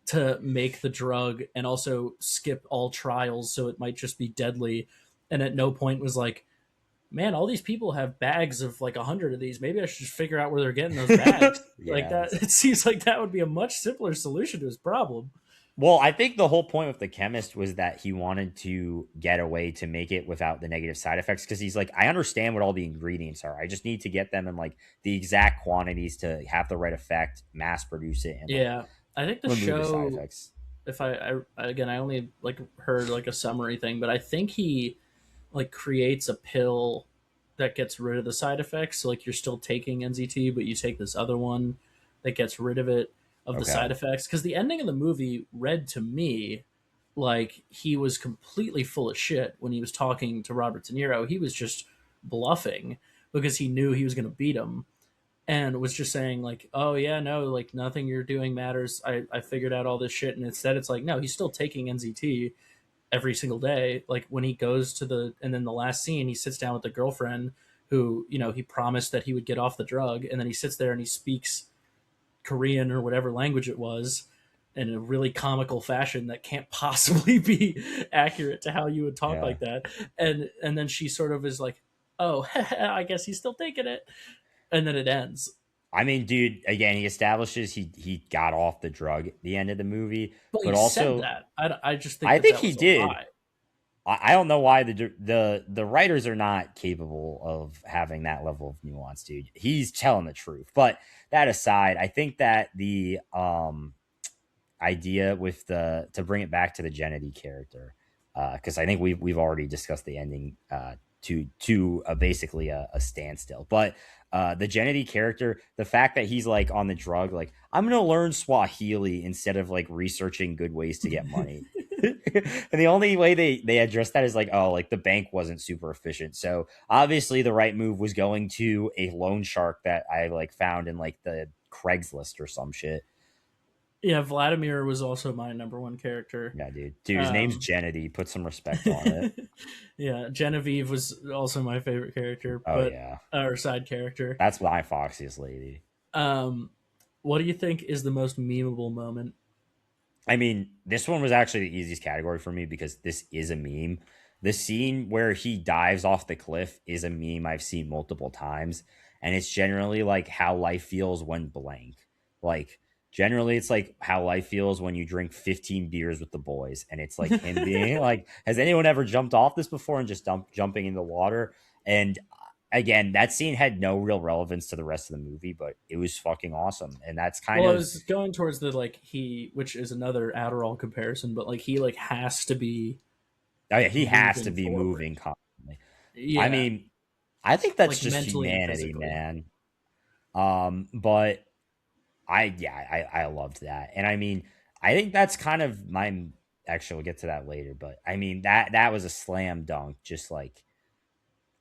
to make the drug, and also skip all trials so it might just be deadly. And at no point was like, man, all these people have bags of like 100 of these, maybe I should just figure out where they're getting those bags. Like Yeah. that, it seems like that would be a much simpler solution to his problem. Well, I think the whole point with the chemist was that he wanted to get a way to make it without the negative side effects, because he's like, I understand what all the ingredients are. I just need to get them in like the exact quantities to have the right effect, mass produce it, and like Yeah, I think the remove the side show, effects. if again, I only like heard like a summary thing, but I think he like creates a pill that gets rid of the side effects. So like you're still taking NZT, but you take this other one that gets rid of it, of the Okay. side effects. Because the ending of the movie read to me like he was completely full of shit when he was talking to Robert De Niro. He was just bluffing because he knew he was going to beat him, and was just saying like, oh yeah, no, like nothing you're doing matters. I figured out all this shit. And instead it's like, no, he's still taking NZT every single day. Like when he goes to and then the last scene, he sits down with the girlfriend who, he promised that he would get off the drug. And then he sits there and he speaks Korean or whatever language it was in a really comical fashion that can't possibly be accurate to how you would talk Yeah. like that. And then she sort of is like, oh, I guess he's still taking it. And then it ends. I mean, dude, again, he establishes he got off the drug at the end of the movie, But but he said also that. I just think I that think that he was a did. lie. I don't know why the writers are not capable of having that level of nuance, dude. He's telling the truth. But that aside, I think that the idea with the to bring it back to the Gennady character, because I think we've already discussed the ending to basically a standstill. But the Gennady character, the fact that he's like on the drug, like I'm gonna learn Swahili instead of like researching good ways to get money. And the only way they address that is like, oh, like the bank wasn't super efficient. So obviously the right move was going to a loan shark that I like found in like the Craigslist or some shit. Yeah, Vladimir was also my number one character. Yeah, dude, his name's Um, Gennady. Put some respect on it. yeah, Genevieve was also my favorite character, Oh but yeah, or side character. that's my foxiest lady. Um, what do you think is the most memeable moment? I mean, this one was actually the easiest category for me because this is a meme. The scene where he dives off the cliff is a meme I've seen multiple times, and it's generally like how life feels when blank. Like generally it's like how life feels when you drink 15 beers with the boys, and it's like him being like, has anyone ever jumped off this before, and just jumping in the water? And again, that scene had no real relevance to the rest of the movie, but it was fucking awesome. And that's kind Well, I of, was going towards the like he, which is another Adderall comparison, but like he like has to be oh yeah, he has to moving be forward. moving constantly. I Yeah, mean, I think that's like just mentally and humanity, physically. man. But I loved that, and I mean, I think that's kind of my. Actually, we'll get to that later, but I mean that was a slam dunk. Just like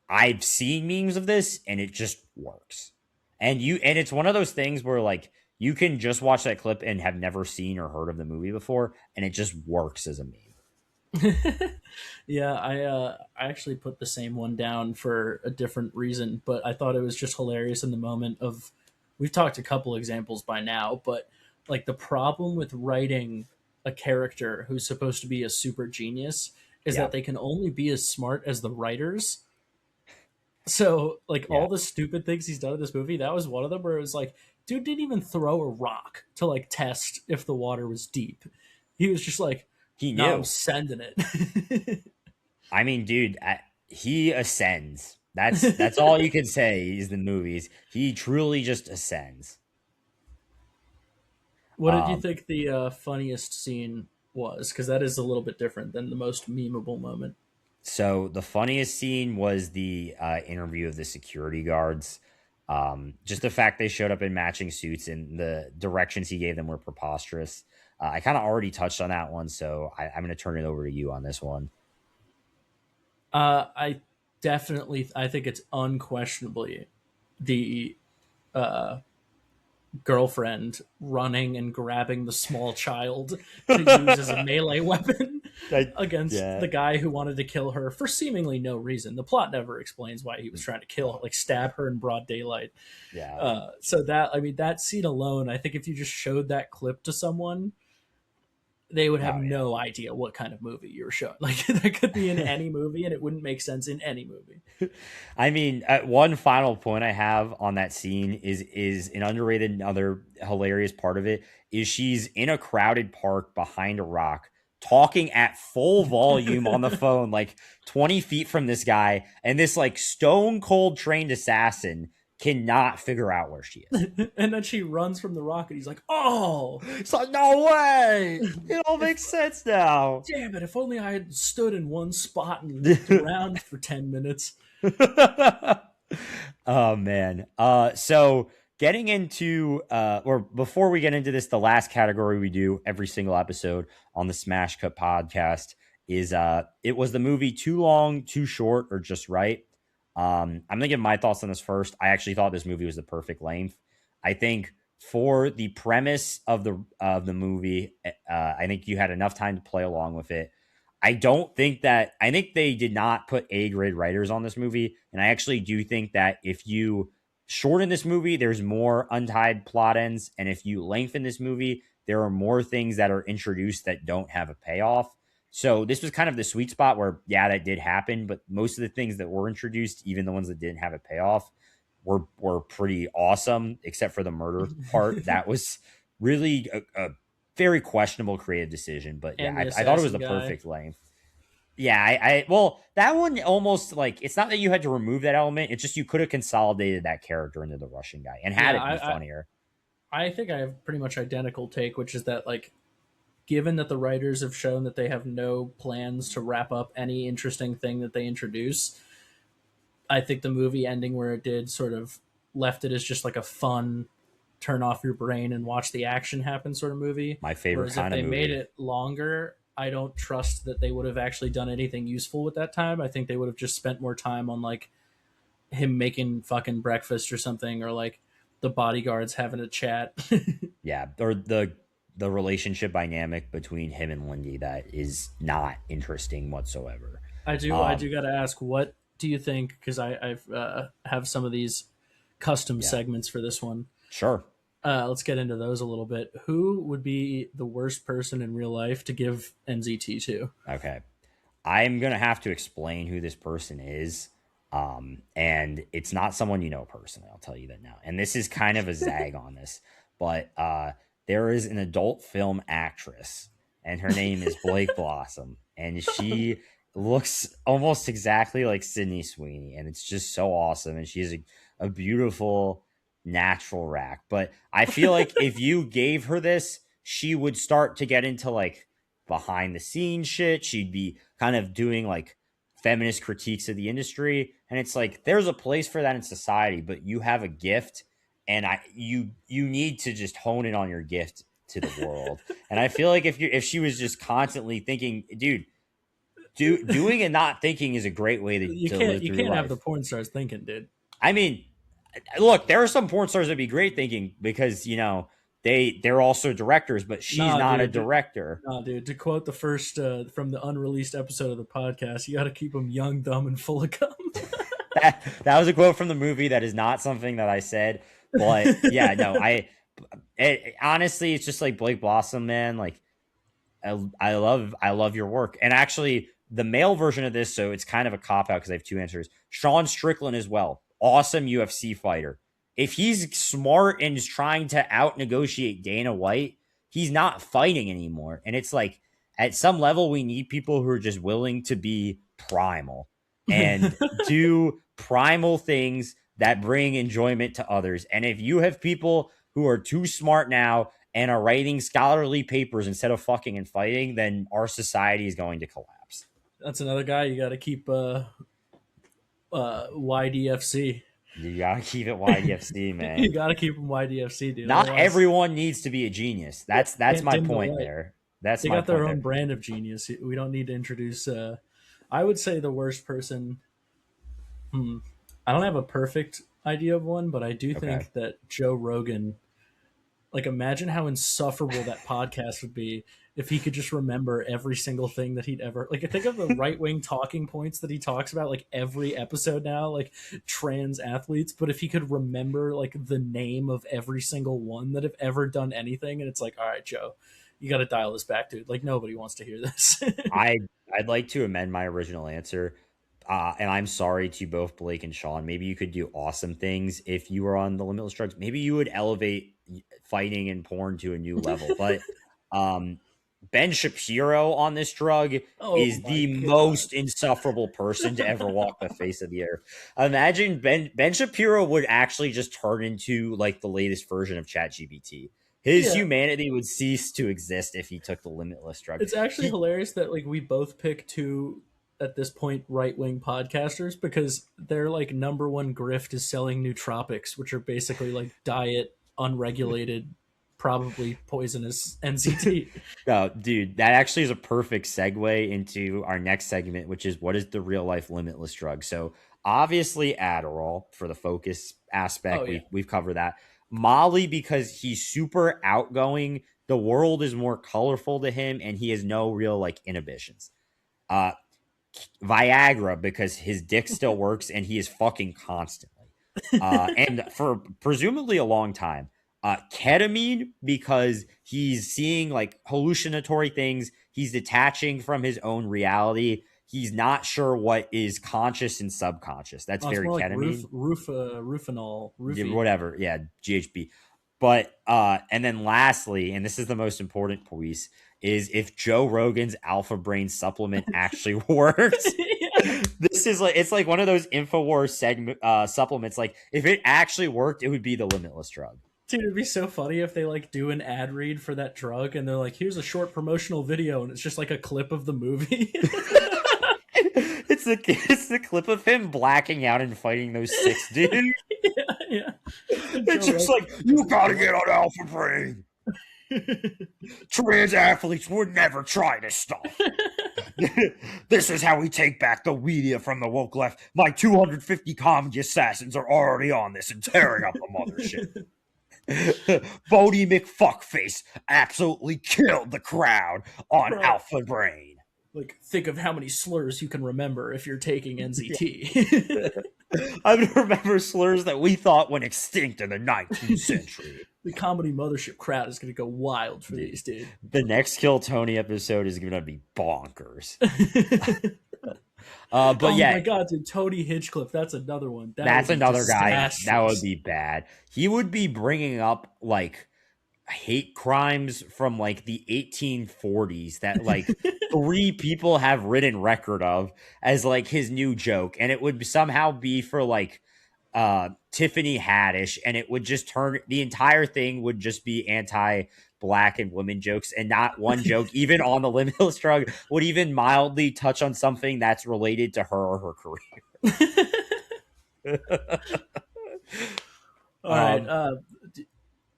I've seen memes of this, and it just works. And it's one of those things where like you can just watch that clip and have never seen or heard of the movie before, and it just works as a meme. Yeah, I actually put the same one down for a different reason, but I thought it was just hilarious in the moment of we've talked a couple examples by now, but like the problem with writing a character who's supposed to be a super genius is Yeah, that they can only be as smart as the writers. So like yeah. all the stupid things he's done in this movie, that was one of them where it was like, dude didn't even throw a rock to like test if the water was deep. He was just like, He no, I'm knew. sending it. I mean, dude, he ascends. That's all you can say is the movies. He truly just ascends. What did you Um, think the funniest scene was? Because that is a little bit different than the most memeable moment. so the funniest scene was the interview of the security guards. Just the fact they showed up in matching suits and the directions he gave them were preposterous. I kind of already touched on that one, so I'm going to turn it over to you on this one. I definitely, I think it's unquestionably the uh, girlfriend running and grabbing the small child to use as a melee weapon I, against yeah, the guy who wanted to kill her for seemingly no reason. The plot never explains why he was trying to kill, no, like stab her in broad daylight. yeah, So that, I mean, that scene alone, I think if you just showed that clip to someone, they would have oh yeah. no idea what kind of movie you were showing. Like that could be in any movie, and it wouldn't make sense in any movie. I mean, one final point I have on that scene is an underrated, another hilarious part of it is she's in a crowded park behind a rock, talking at full volume on the phone, like 20 feet from this guy, and this like stone cold trained assassin cannot figure out where she is. And then she runs from the rock, and he's like, "Oh, It's like, no way! It all if makes sense now. damn it! If only I had stood in one spot and looked around for 10 minutes." Oh man. So getting into or before we get into this, the last category we do every single episode on the Smash Cut podcast is it was the movie too long, too short, or just right. I'm gonna give my thoughts on this first. I actually thought this movie was the perfect length. I think for the premise of the movie, I think you had enough time to play along with it. I don't think that I think they did not put A grade writers on this movie, and I actually do think that if you shorten this movie, there's more untied plot ends, and if you lengthen this movie, there are more things that are introduced that don't have a payoff. So this was kind of the sweet spot where, yeah, that did happen, but most of the things that were introduced, even the ones that didn't have a payoff, were pretty awesome, except for the murder part. That was really a very questionable creative decision, but yeah, And the I thought it was assassin the guy. perfect length. Yeah, well, that one almost like it's not that you had to remove that element; it's just you could have consolidated that character into the Russian guy and had Yeah, it be funnier. I think I have pretty much identical take, which is that like given that the writers have shown that they have no plans to wrap up any interesting thing that they introduce, I think the movie ending where it did sort of left it as just like a fun turn off your brain and watch the action happen sort of movie. My favorite Whereas if kind of they made movie. it longer, I don't trust that they would have actually done anything useful with that time. I think they would have just spent more time on like him making fucking breakfast or something, or like the bodyguards having a chat. Yeah, or the relationship dynamic between him and Lindy that is not interesting whatsoever. I Um, do got to ask, what do you think? Because I've have some of these custom yeah, segments for this one. sure. Let's get into those a little bit. Who would be the worst person in real life to give NZT to? Okay. I'm gonna have to explain who this person is. And it's not someone you know personally, I'll tell you that now. And this is kind of a zag on this, but there is an adult film actress, and her name is Blake Blossom, and she looks almost exactly like Sydney Sweeney, and it's just so awesome. And she's a beautiful natural rack. But I feel like if you gave her this, she would start to get into like behind the scenes shit. She'd be kind of doing like feminist critiques of the industry. And it's like, there's a place for that in society, but you have a gift, and you need to just hone in on your gift to the world. And I feel like if she was just constantly thinking, dude, doing and not thinking is a great way to live You through can't have the life. porn stars thinking, dude. I mean, look, there are some porn stars that be great thinking because they're also directors, but she's Nah, not a dude. director. Nah, dude. To quote the first from the unreleased episode of the podcast, you got to keep them young, dumb, and full of cum. That was a quote from the movie. That is not something that I said, but yeah, no, honestly, it's just like Blake Blossom, man. Like I love your work. And actually, the male version of this, so it's kind of a cop out because I have two answers. Sean Strickland as well, awesome UFC fighter. If he's smart and is trying to out negotiate Dana White, he's not fighting anymore. And it's like, at some level, we need people who are just willing to be primal and do primal things that bring enjoyment to others. And if you have people who are too smart now and are writing scholarly papers instead of fucking and fighting, then our society is going to collapse. That's another guy you got to keep YDFC. You gotta keep it YDFC, man. You got to keep them YDFC, dude. Not Otherwise, everyone needs to be a genius. That's can't my dim the point light. there. That's They my got their point own there. brand of genius. We don't need to introduce. I would say the worst person. I don't have a perfect idea of one, but I do Okay. think that Joe Rogan. Like, imagine how insufferable that podcast would be if he could just remember every single thing that he'd ever like. I think of the right wing talking points that he talks about like every episode now, like trans athletes. But if he could remember like the name of every single one that have ever done anything, and it's like, all right, Joe, you got to dial this back, dude. Like nobody wants to hear this. I I'd like to amend my original answer. And I'm sorry to both Blake and Sean. Maybe you could do awesome things if you were on the Limitless drugs. Maybe you would elevate fighting and porn to a new level. But um, Ben Shapiro on this drug Oh is my the god. most insufferable person to ever walk the face of the earth. Imagine Ben Shapiro would actually just turn into like the latest version of ChatGPT. His Yeah, humanity would cease to exist if he took the Limitless drug. it's actually He hilarious that like we both pick two at this point right wing podcasters because their like number one grift is selling nootropics, which are basically like diet unregulated, probably poisonous NCT. No, dude, that actually is a perfect segue into our next segment, which is what is the real life limitless drug? So obviously Adderall for the focus Oh aspect, yeah, we've covered that. Molly because he's super outgoing, the world is more colorful to him, and he has no real like inhibitions. Uh, Viagra because his dick still works and he is fucking constantly. And for presumably a long time. Ketamine because he's seeing like hallucinatory things. He's detaching from his own reality. He's not sure what is conscious and subconscious. That's oh, it's very more like ketamine. rufinol, Yeah, roofie. whatever. Yeah, GHB. But and then lastly, and this is the most important piece, is if Joe Rogan's Alpha Brain supplement actually worked. Yeah. This is like it's like one of those Infowars segment supplements. Like if it actually worked, it would be the Limitless drug. Dude, it'd be so funny if they like do an ad read for that drug and they're like, "Here's a short promotional video," and it's just like a clip of the movie. It's the clip of him blacking out and fighting those six dudes. Yeah, yeah. And It's Joe just Rogan, like you gotta get on Alpha Brain. Trans athletes would never try this stuff. This is how we take back the media from the woke left. My 250 comedy assassins are already on this and tearing up the mothership. Bodie McFuckface absolutely killed the crowd on bro, Alpha Brain. like think of how many slurs you can remember if you're taking NZT. I remember slurs that we thought went extinct in the 19th century. The comedy mothership crowd is gonna go wild for Dude, these, dude. the next Kill Tony episode is going to be bonkers. But Oh yeah, my god, dude, Tony Hinchcliffe, that's another one. That would that's be another guy that would disastrous. be bad. He would be bringing up like hate crimes from like the 1840s that like three people have written record of as like his new joke, and it would somehow be for like Tiffany Haddish, and it would just turn the entire thing would just be anti black and women jokes, and not one joke, even on the Limitless drug, would even mildly touch on something that's related to her or her career. All right. um,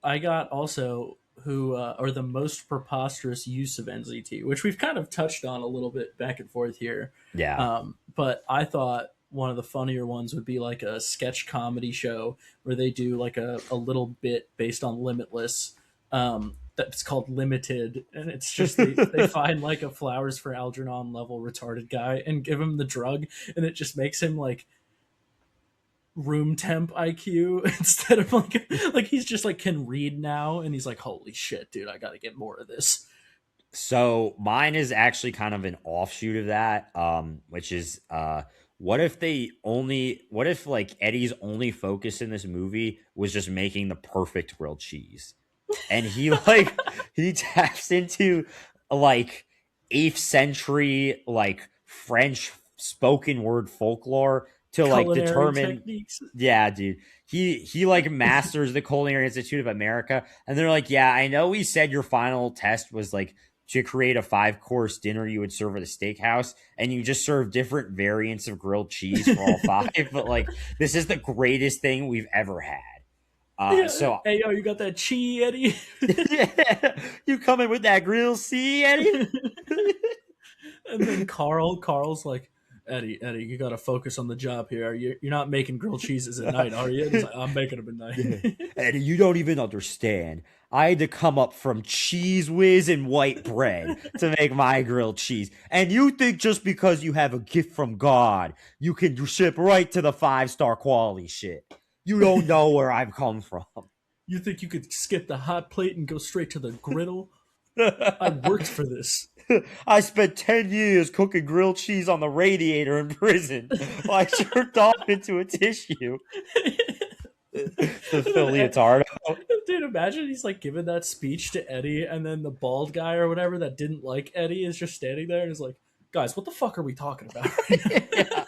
I got also who or the most preposterous use of NZT, which we've kind of touched on a little bit back and forth here. yeah. But I thought one of the funnier ones would be like a sketch comedy show where they do like a little bit based on Limitless. That's called Limited, and it's just they find like a Flowers for Algernon level retarded guy and give him the drug, and it just makes him like room temp IQ instead of like he's just like can read now, and he's like, holy shit, dude, I gotta get more of this. So mine is actually kind of an offshoot of that, which is what if like Eddie's only focus in this movie was just making the perfect grilled cheese? And he like he taps into like 8th century like French spoken word folklore to like Culinary determine. techniques. Yeah, dude. He like masters the Culinary Institute of America, and they're like, yeah, I know we said your final test was like to create a 5-course dinner you would serve at a steakhouse, and you just serve different variants of grilled cheese for all five, but like this is the greatest thing we've ever had. Yeah. So Hey, yo, you got that chi, Eddie? yeah, you coming with that grill, see, Eddie? And then Carl's like, Eddie, you got to focus on the job here. You're not making grilled cheeses at night, are you? And he's like, I'm making them at night. Eddie, you don't even understand. I had to come up from cheese whiz and white bread to make my grilled cheese. And you think just because you have a gift from God, you can ship right to the 5-star quality shit. You don't know where I've come from. You think you could skip the hot plate and go straight to the griddle? I worked for this. I spent 10 years cooking grilled cheese on the radiator in prison while I jerked off into a tissue. The Phil Leotardo. Dude, imagine he's like giving that speech to Eddie, and then the bald guy or whatever that didn't like Eddie is just standing there and is like, guys, what the fuck are we talking about right now? Yeah.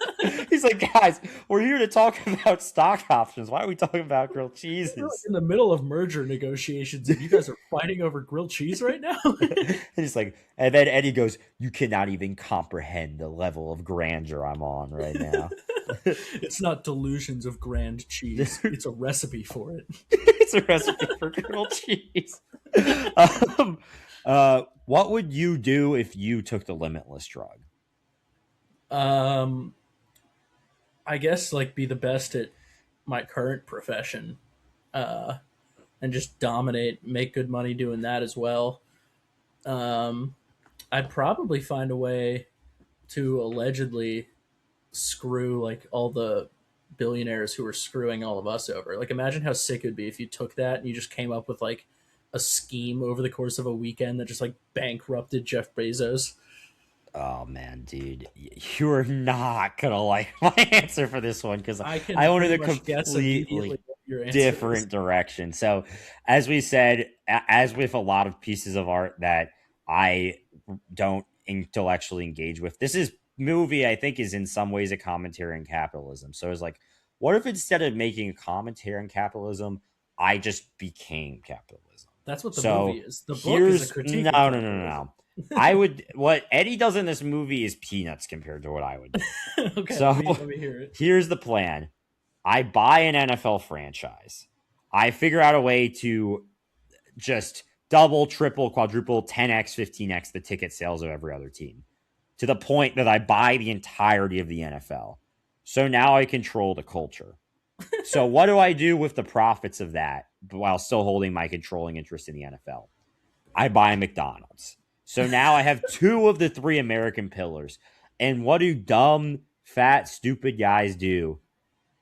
He's like, guys, we're here to talk about stock options. Why are we talking about grilled We're like cheeses? in the middle of merger negotiations, and you guys are fighting over grilled cheese right now? And he's like, and then Eddie goes, you cannot even comprehend the level of grandeur I'm on right now. It's not delusions of grand cheese. It's a recipe for it. It's a recipe for grilled cheese. Um, what would you do if you took the Limitless drug? Um, I guess like be the best at my current profession, uh, and just dominate, make good money doing that as well. Um, I'd probably find a way to allegedly screw like all the billionaires who are screwing all of us over. Like imagine how sick it would be if you took that and you just came up with like a scheme over the course of a weekend that just like bankrupted Jeff Bezos. Oh man, dude, you are not gonna like my answer for this one because I I can wanted pretty a much guess immediately completely what your answer different is. direction. So, as we said, as with a lot of pieces of art that I don't intellectually engage with, this is movie I think is in some ways a commentary on capitalism. So it's like, what if instead of making a commentary on capitalism, I just became capitalism? That's what the movie So is. The book is a here's critique no, of no, no, no, capitalism. no. I would what Eddie does in this movie is peanuts compared to what I would do. Okay, So let me hear it. here's the plan. I buy an NFL franchise. I figure out a way to just double, triple, quadruple, 10x, 15x the ticket sales of every other team to the point that I buy the entirety of the NFL. So now I control the culture. So what do I do with the profits of that while still holding my controlling interest in the NFL? I buy McDonald's. So now I have two of the three American pillars. And what do dumb, fat, stupid guys do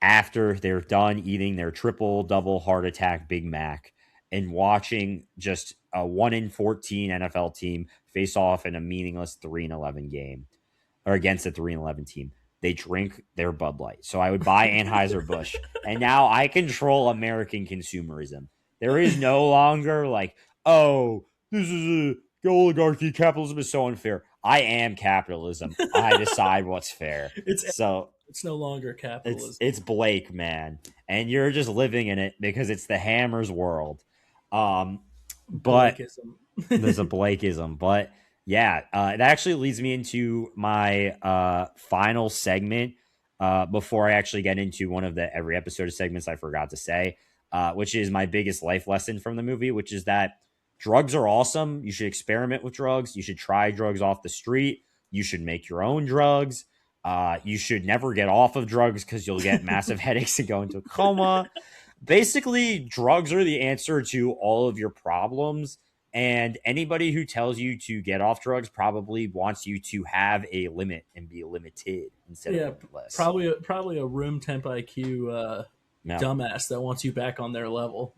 after they're done eating their triple, double heart attack Big Mac and watching just a 1 in 14 NFL team face off in a meaningless 3-11 game or against a 3-11 team? They drink their Bud Light. So I would buy Anheuser-Busch. And now I control American consumerism. There is no longer like, oh, this is a oligarchy. Capitalism is so unfair. I am capitalism. I decide what's fair. It's So it's no longer it's capitalism. it's Blake, man, and you're just living in it because it's the Hammer's world. Um, but Blakeism. there's a Blakeism. But yeah, it actually leads me into my final segment before I actually get into one of the every episode of segments I forgot to say, which is my biggest life lesson from the movie, which is that drugs are awesome. You should experiment with drugs. You should try drugs off the street. You should make your own drugs. You should never get off of drugs because you'll get massive headaches and go into a coma. Basically, drugs are the answer to all of your problems. And anybody who tells you to get off drugs probably wants you to have a limit and be limited instead of Yeah, limitless. probably a room temp IQ No. dumbass that wants you back on their level.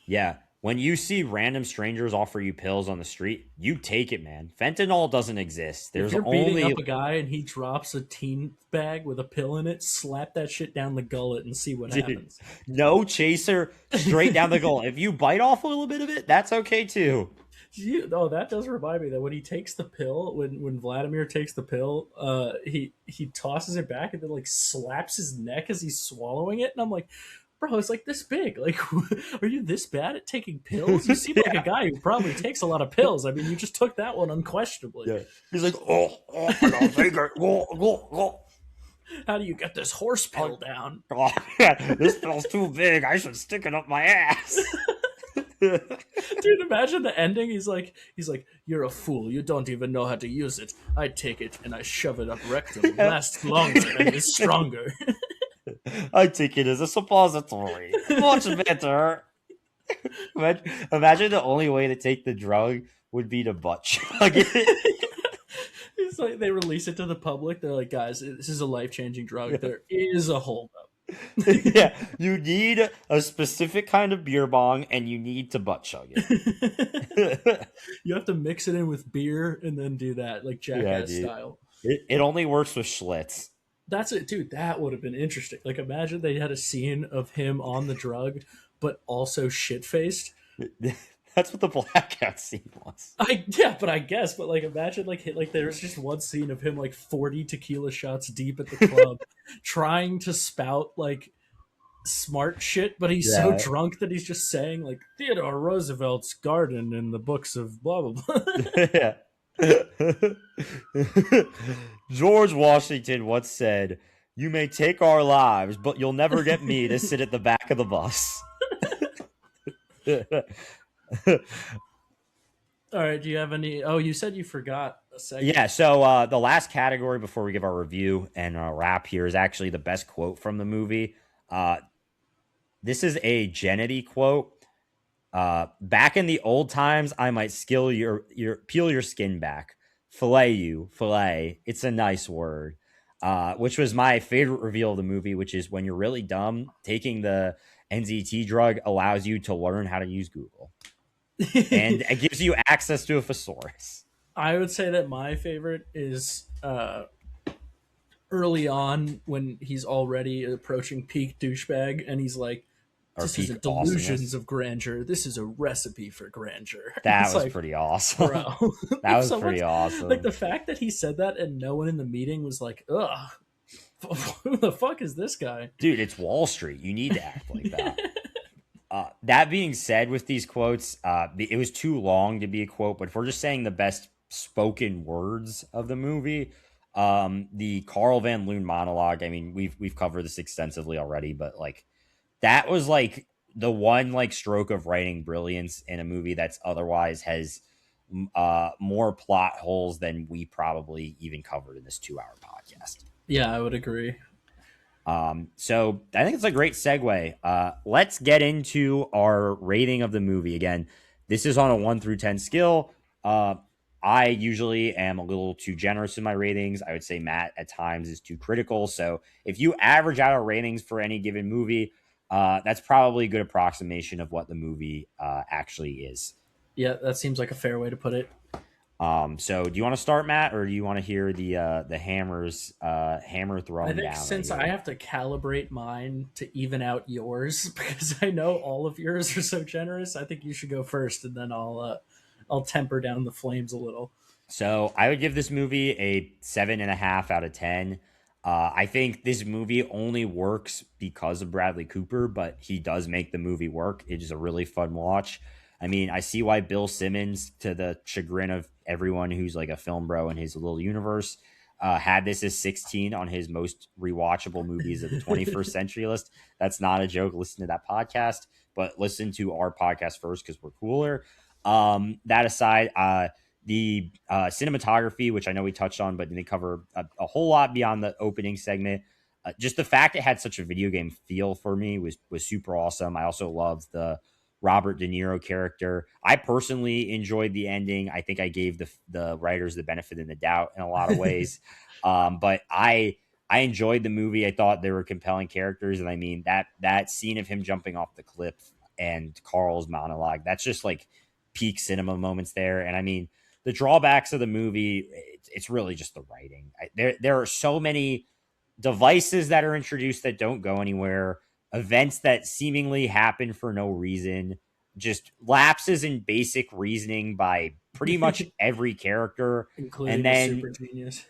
Yeah. When you see random strangers offer you pills on the street, you take it, man. Fentanyl doesn't exist. If There's you're beating only up a guy and he drops a teen bag with a pill in it, slap that shit down the gullet and see what dude, happens. no chaser straight down the goal. If you bite off a little bit of it, that's okay too. Oh, that does remind me that when he takes the pill, when Vladimir takes the pill, he tosses it back and then like slaps his neck as he's swallowing it, and I'm like, bro, it's like this big. Like, are you this bad at taking pills? You seem like a Yeah. guy who probably takes a lot of pills. I mean, you just took that one unquestionably. Yeah. He's like, I don't think it. How do you get this horse pill down? Oh, yeah, this pill's too big. I should stick it up my ass. Dude, imagine the ending. He's like, you're a fool. You don't even know how to use it. I take it and I shove it up rectum. Lasts longer and is stronger. I take it as a suppository. Much better. Imagine the only way to take the drug would be to butt chug it. It's like they release it to the public. They're like, guys, this is a life changing drug. There is a holdup. Yeah, you need a specific kind of beer bong, and you need to butt chug it. You have to mix it in with beer and then do that, like Jackass dude. style. It only works with Schlitz. That's it, dude. That would have been interesting. Like, imagine they had a scene of him on the drug, but also shit faced. That's what the blackout scene was. But I guess, but like, imagine like there's just one scene of him like 40 tequila shots deep at the club, trying to spout like smart shit, but he's so Yeah. drunk that he's just saying like Theodore Roosevelt's garden in the books of blah blah blah. Yeah. George Washington once said, "You may take our lives, but you'll never get me to sit at the back of the bus." All right, do you have any? Oh, you said you forgot a segment. Yeah, so the last category before we give our review and wrap here is actually the best quote from the movie. This is a Jennedy quote. Back in the old times, I might skill your peel your skin back, fillet. It's a nice word. Which was my favorite reveal of the movie, which is when you're really dumb, taking the NZT drug allows you to learn how to use Google, and it gives you access to a thesaurus. I would say that my favorite is early on when he's already approaching peak douchebag, and he's like, Or "This peak isn't delusions awesomeness. of grandeur. This is a recipe for grandeur." That It's was like, pretty awesome. bro, That was someone's pretty awesome. like the fact that he said that and no one in the meeting was like, "Ugh, who the fuck is this guy?" Dude, it's Wall Street. You need to act like that. That being said, with these quotes, it was too long to be a quote, but if we're just saying the best spoken words of the movie, the Carl Van Loon monologue, I mean, we've covered this extensively already, but like that was like the one like stroke of writing brilliance in a movie that's otherwise has more plot holes than we probably even covered in this 2 hour podcast. Yeah, I would agree. So I think it's a great segue. Let's get into our rating of the movie. Again, this is on a 1 through 10 scale. I usually am a little too generous in my ratings. I would say Matt at times is too critical. So if you average out our ratings for any given movie, that's probably a good approximation of what the movie actually is. Yeah, that seems like a fair way to put it. So do you want to start, Matt, or do you want to hear the hammer thrown I think down? since I have to calibrate mine to even out yours, because I know all of yours are so generous, I think you should go first, and then I'll temper down the flames a little. So I would give this movie a 7.5 out of 10. I think this movie only works because of Bradley Cooper, but he does make the movie work. It is a really fun watch. I mean, I see why Bill Simmons, to the chagrin of everyone who's like a film bro in his little universe, had this as 16 on his most rewatchable movies of the 21st century list. That's not a joke. Listen to that podcast, but listen to our podcast first because we're cooler. That aside, the cinematography, which I know we touched on, but didn't cover a whole lot beyond the opening segment. Just the fact it had such a video game feel for me was super awesome. I also loved the Robert De Niro character. I personally enjoyed the ending. I think I gave the writers the benefit of the doubt in a lot of ways. But I enjoyed the movie. I thought there were compelling characters, and I mean that scene of him jumping off the cliff and Carl's monologue, that's just like peak cinema moments there. And I mean, the drawbacks of the movie, it's really just the writing. There are so many devices that are introduced that don't go anywhere, events that seemingly happen for no reason, just lapses in basic reasoning by pretty much every character, and Including the then super genius.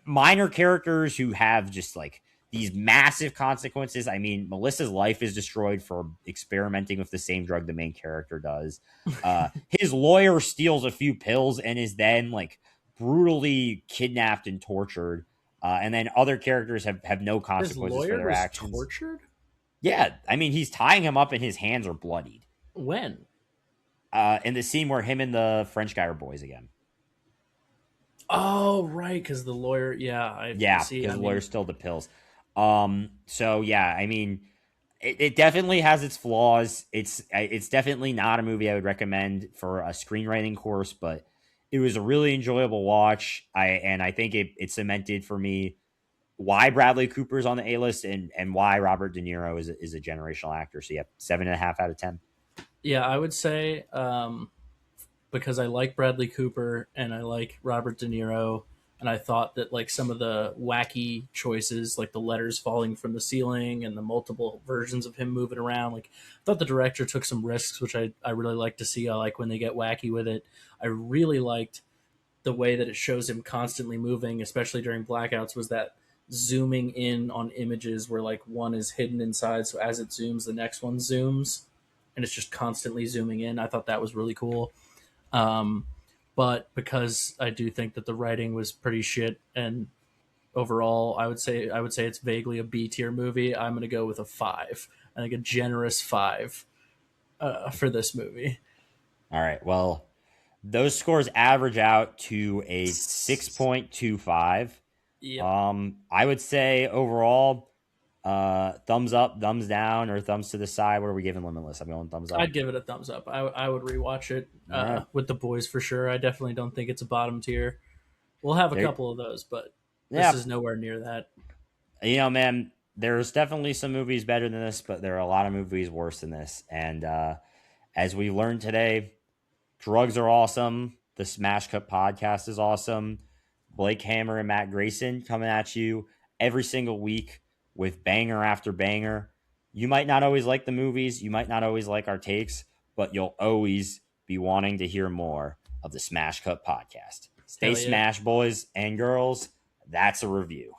minor characters who have just like these massive consequences. I mean, Melissa's life is destroyed for experimenting with the same drug the main character does. His lawyer steals a few pills and is then like brutally kidnapped and tortured. And then other characters have no His consequences for lawyer their was actions. tortured? Yeah, I mean, he's tying him up and his hands are bloodied. When? In the scene where him and the French guy are boys again. Oh, right, because the lawyer. Yeah, I Yeah, see. because I the mean, lawyer stole the pills. So yeah, I mean, it definitely has its flaws. It's definitely not a movie I would recommend for a screenwriting course, but it was a really enjoyable watch. I think it cemented for me why Bradley Cooper's on the A list and why Robert De Niro is a generational actor. So yeah, 7.5 out of 10. yeah, I would say because I like Bradley Cooper and I like Robert De Niro, and I thought that like some of the wacky choices, like the letters falling from the ceiling and the multiple versions of him moving around, like I thought the director took some risks, which I really like to see. I like when they get wacky with it. I really liked the way that it shows him constantly moving, especially during blackouts, was that zooming in on images where like one is hidden inside, so as it zooms, the next one zooms, and it's just constantly zooming in. I thought that was really cool. Um, but because I do think that the writing was pretty shit, and overall, I would say it's vaguely a B tier movie. I'm gonna go with a five. I think a generous five for this movie. All right. Well, those scores average out to a 6.25. Yep, I would say overall, thumbs up, thumbs down, or thumbs to the side. What are we giving Limitless? I'm going thumbs up. I'd give it a thumbs up. I would rewatch it All right. with the boys for sure. I definitely don't think it's a bottom tier. We'll have a There, couple of those, but this yeah. is nowhere near that. Man, there's definitely some movies better than this, but there are a lot of movies worse than this. And as we learned today, drugs are awesome. The Smash Cut podcast is awesome. Blake Hammer and Matt Grayson coming at you every single week with banger after banger. You might not always like the movies, you might not always like our takes, but you'll always be wanting to hear more of the Smash Cut podcast. Stay Hell yeah. Smash, boys and girls. That's a review.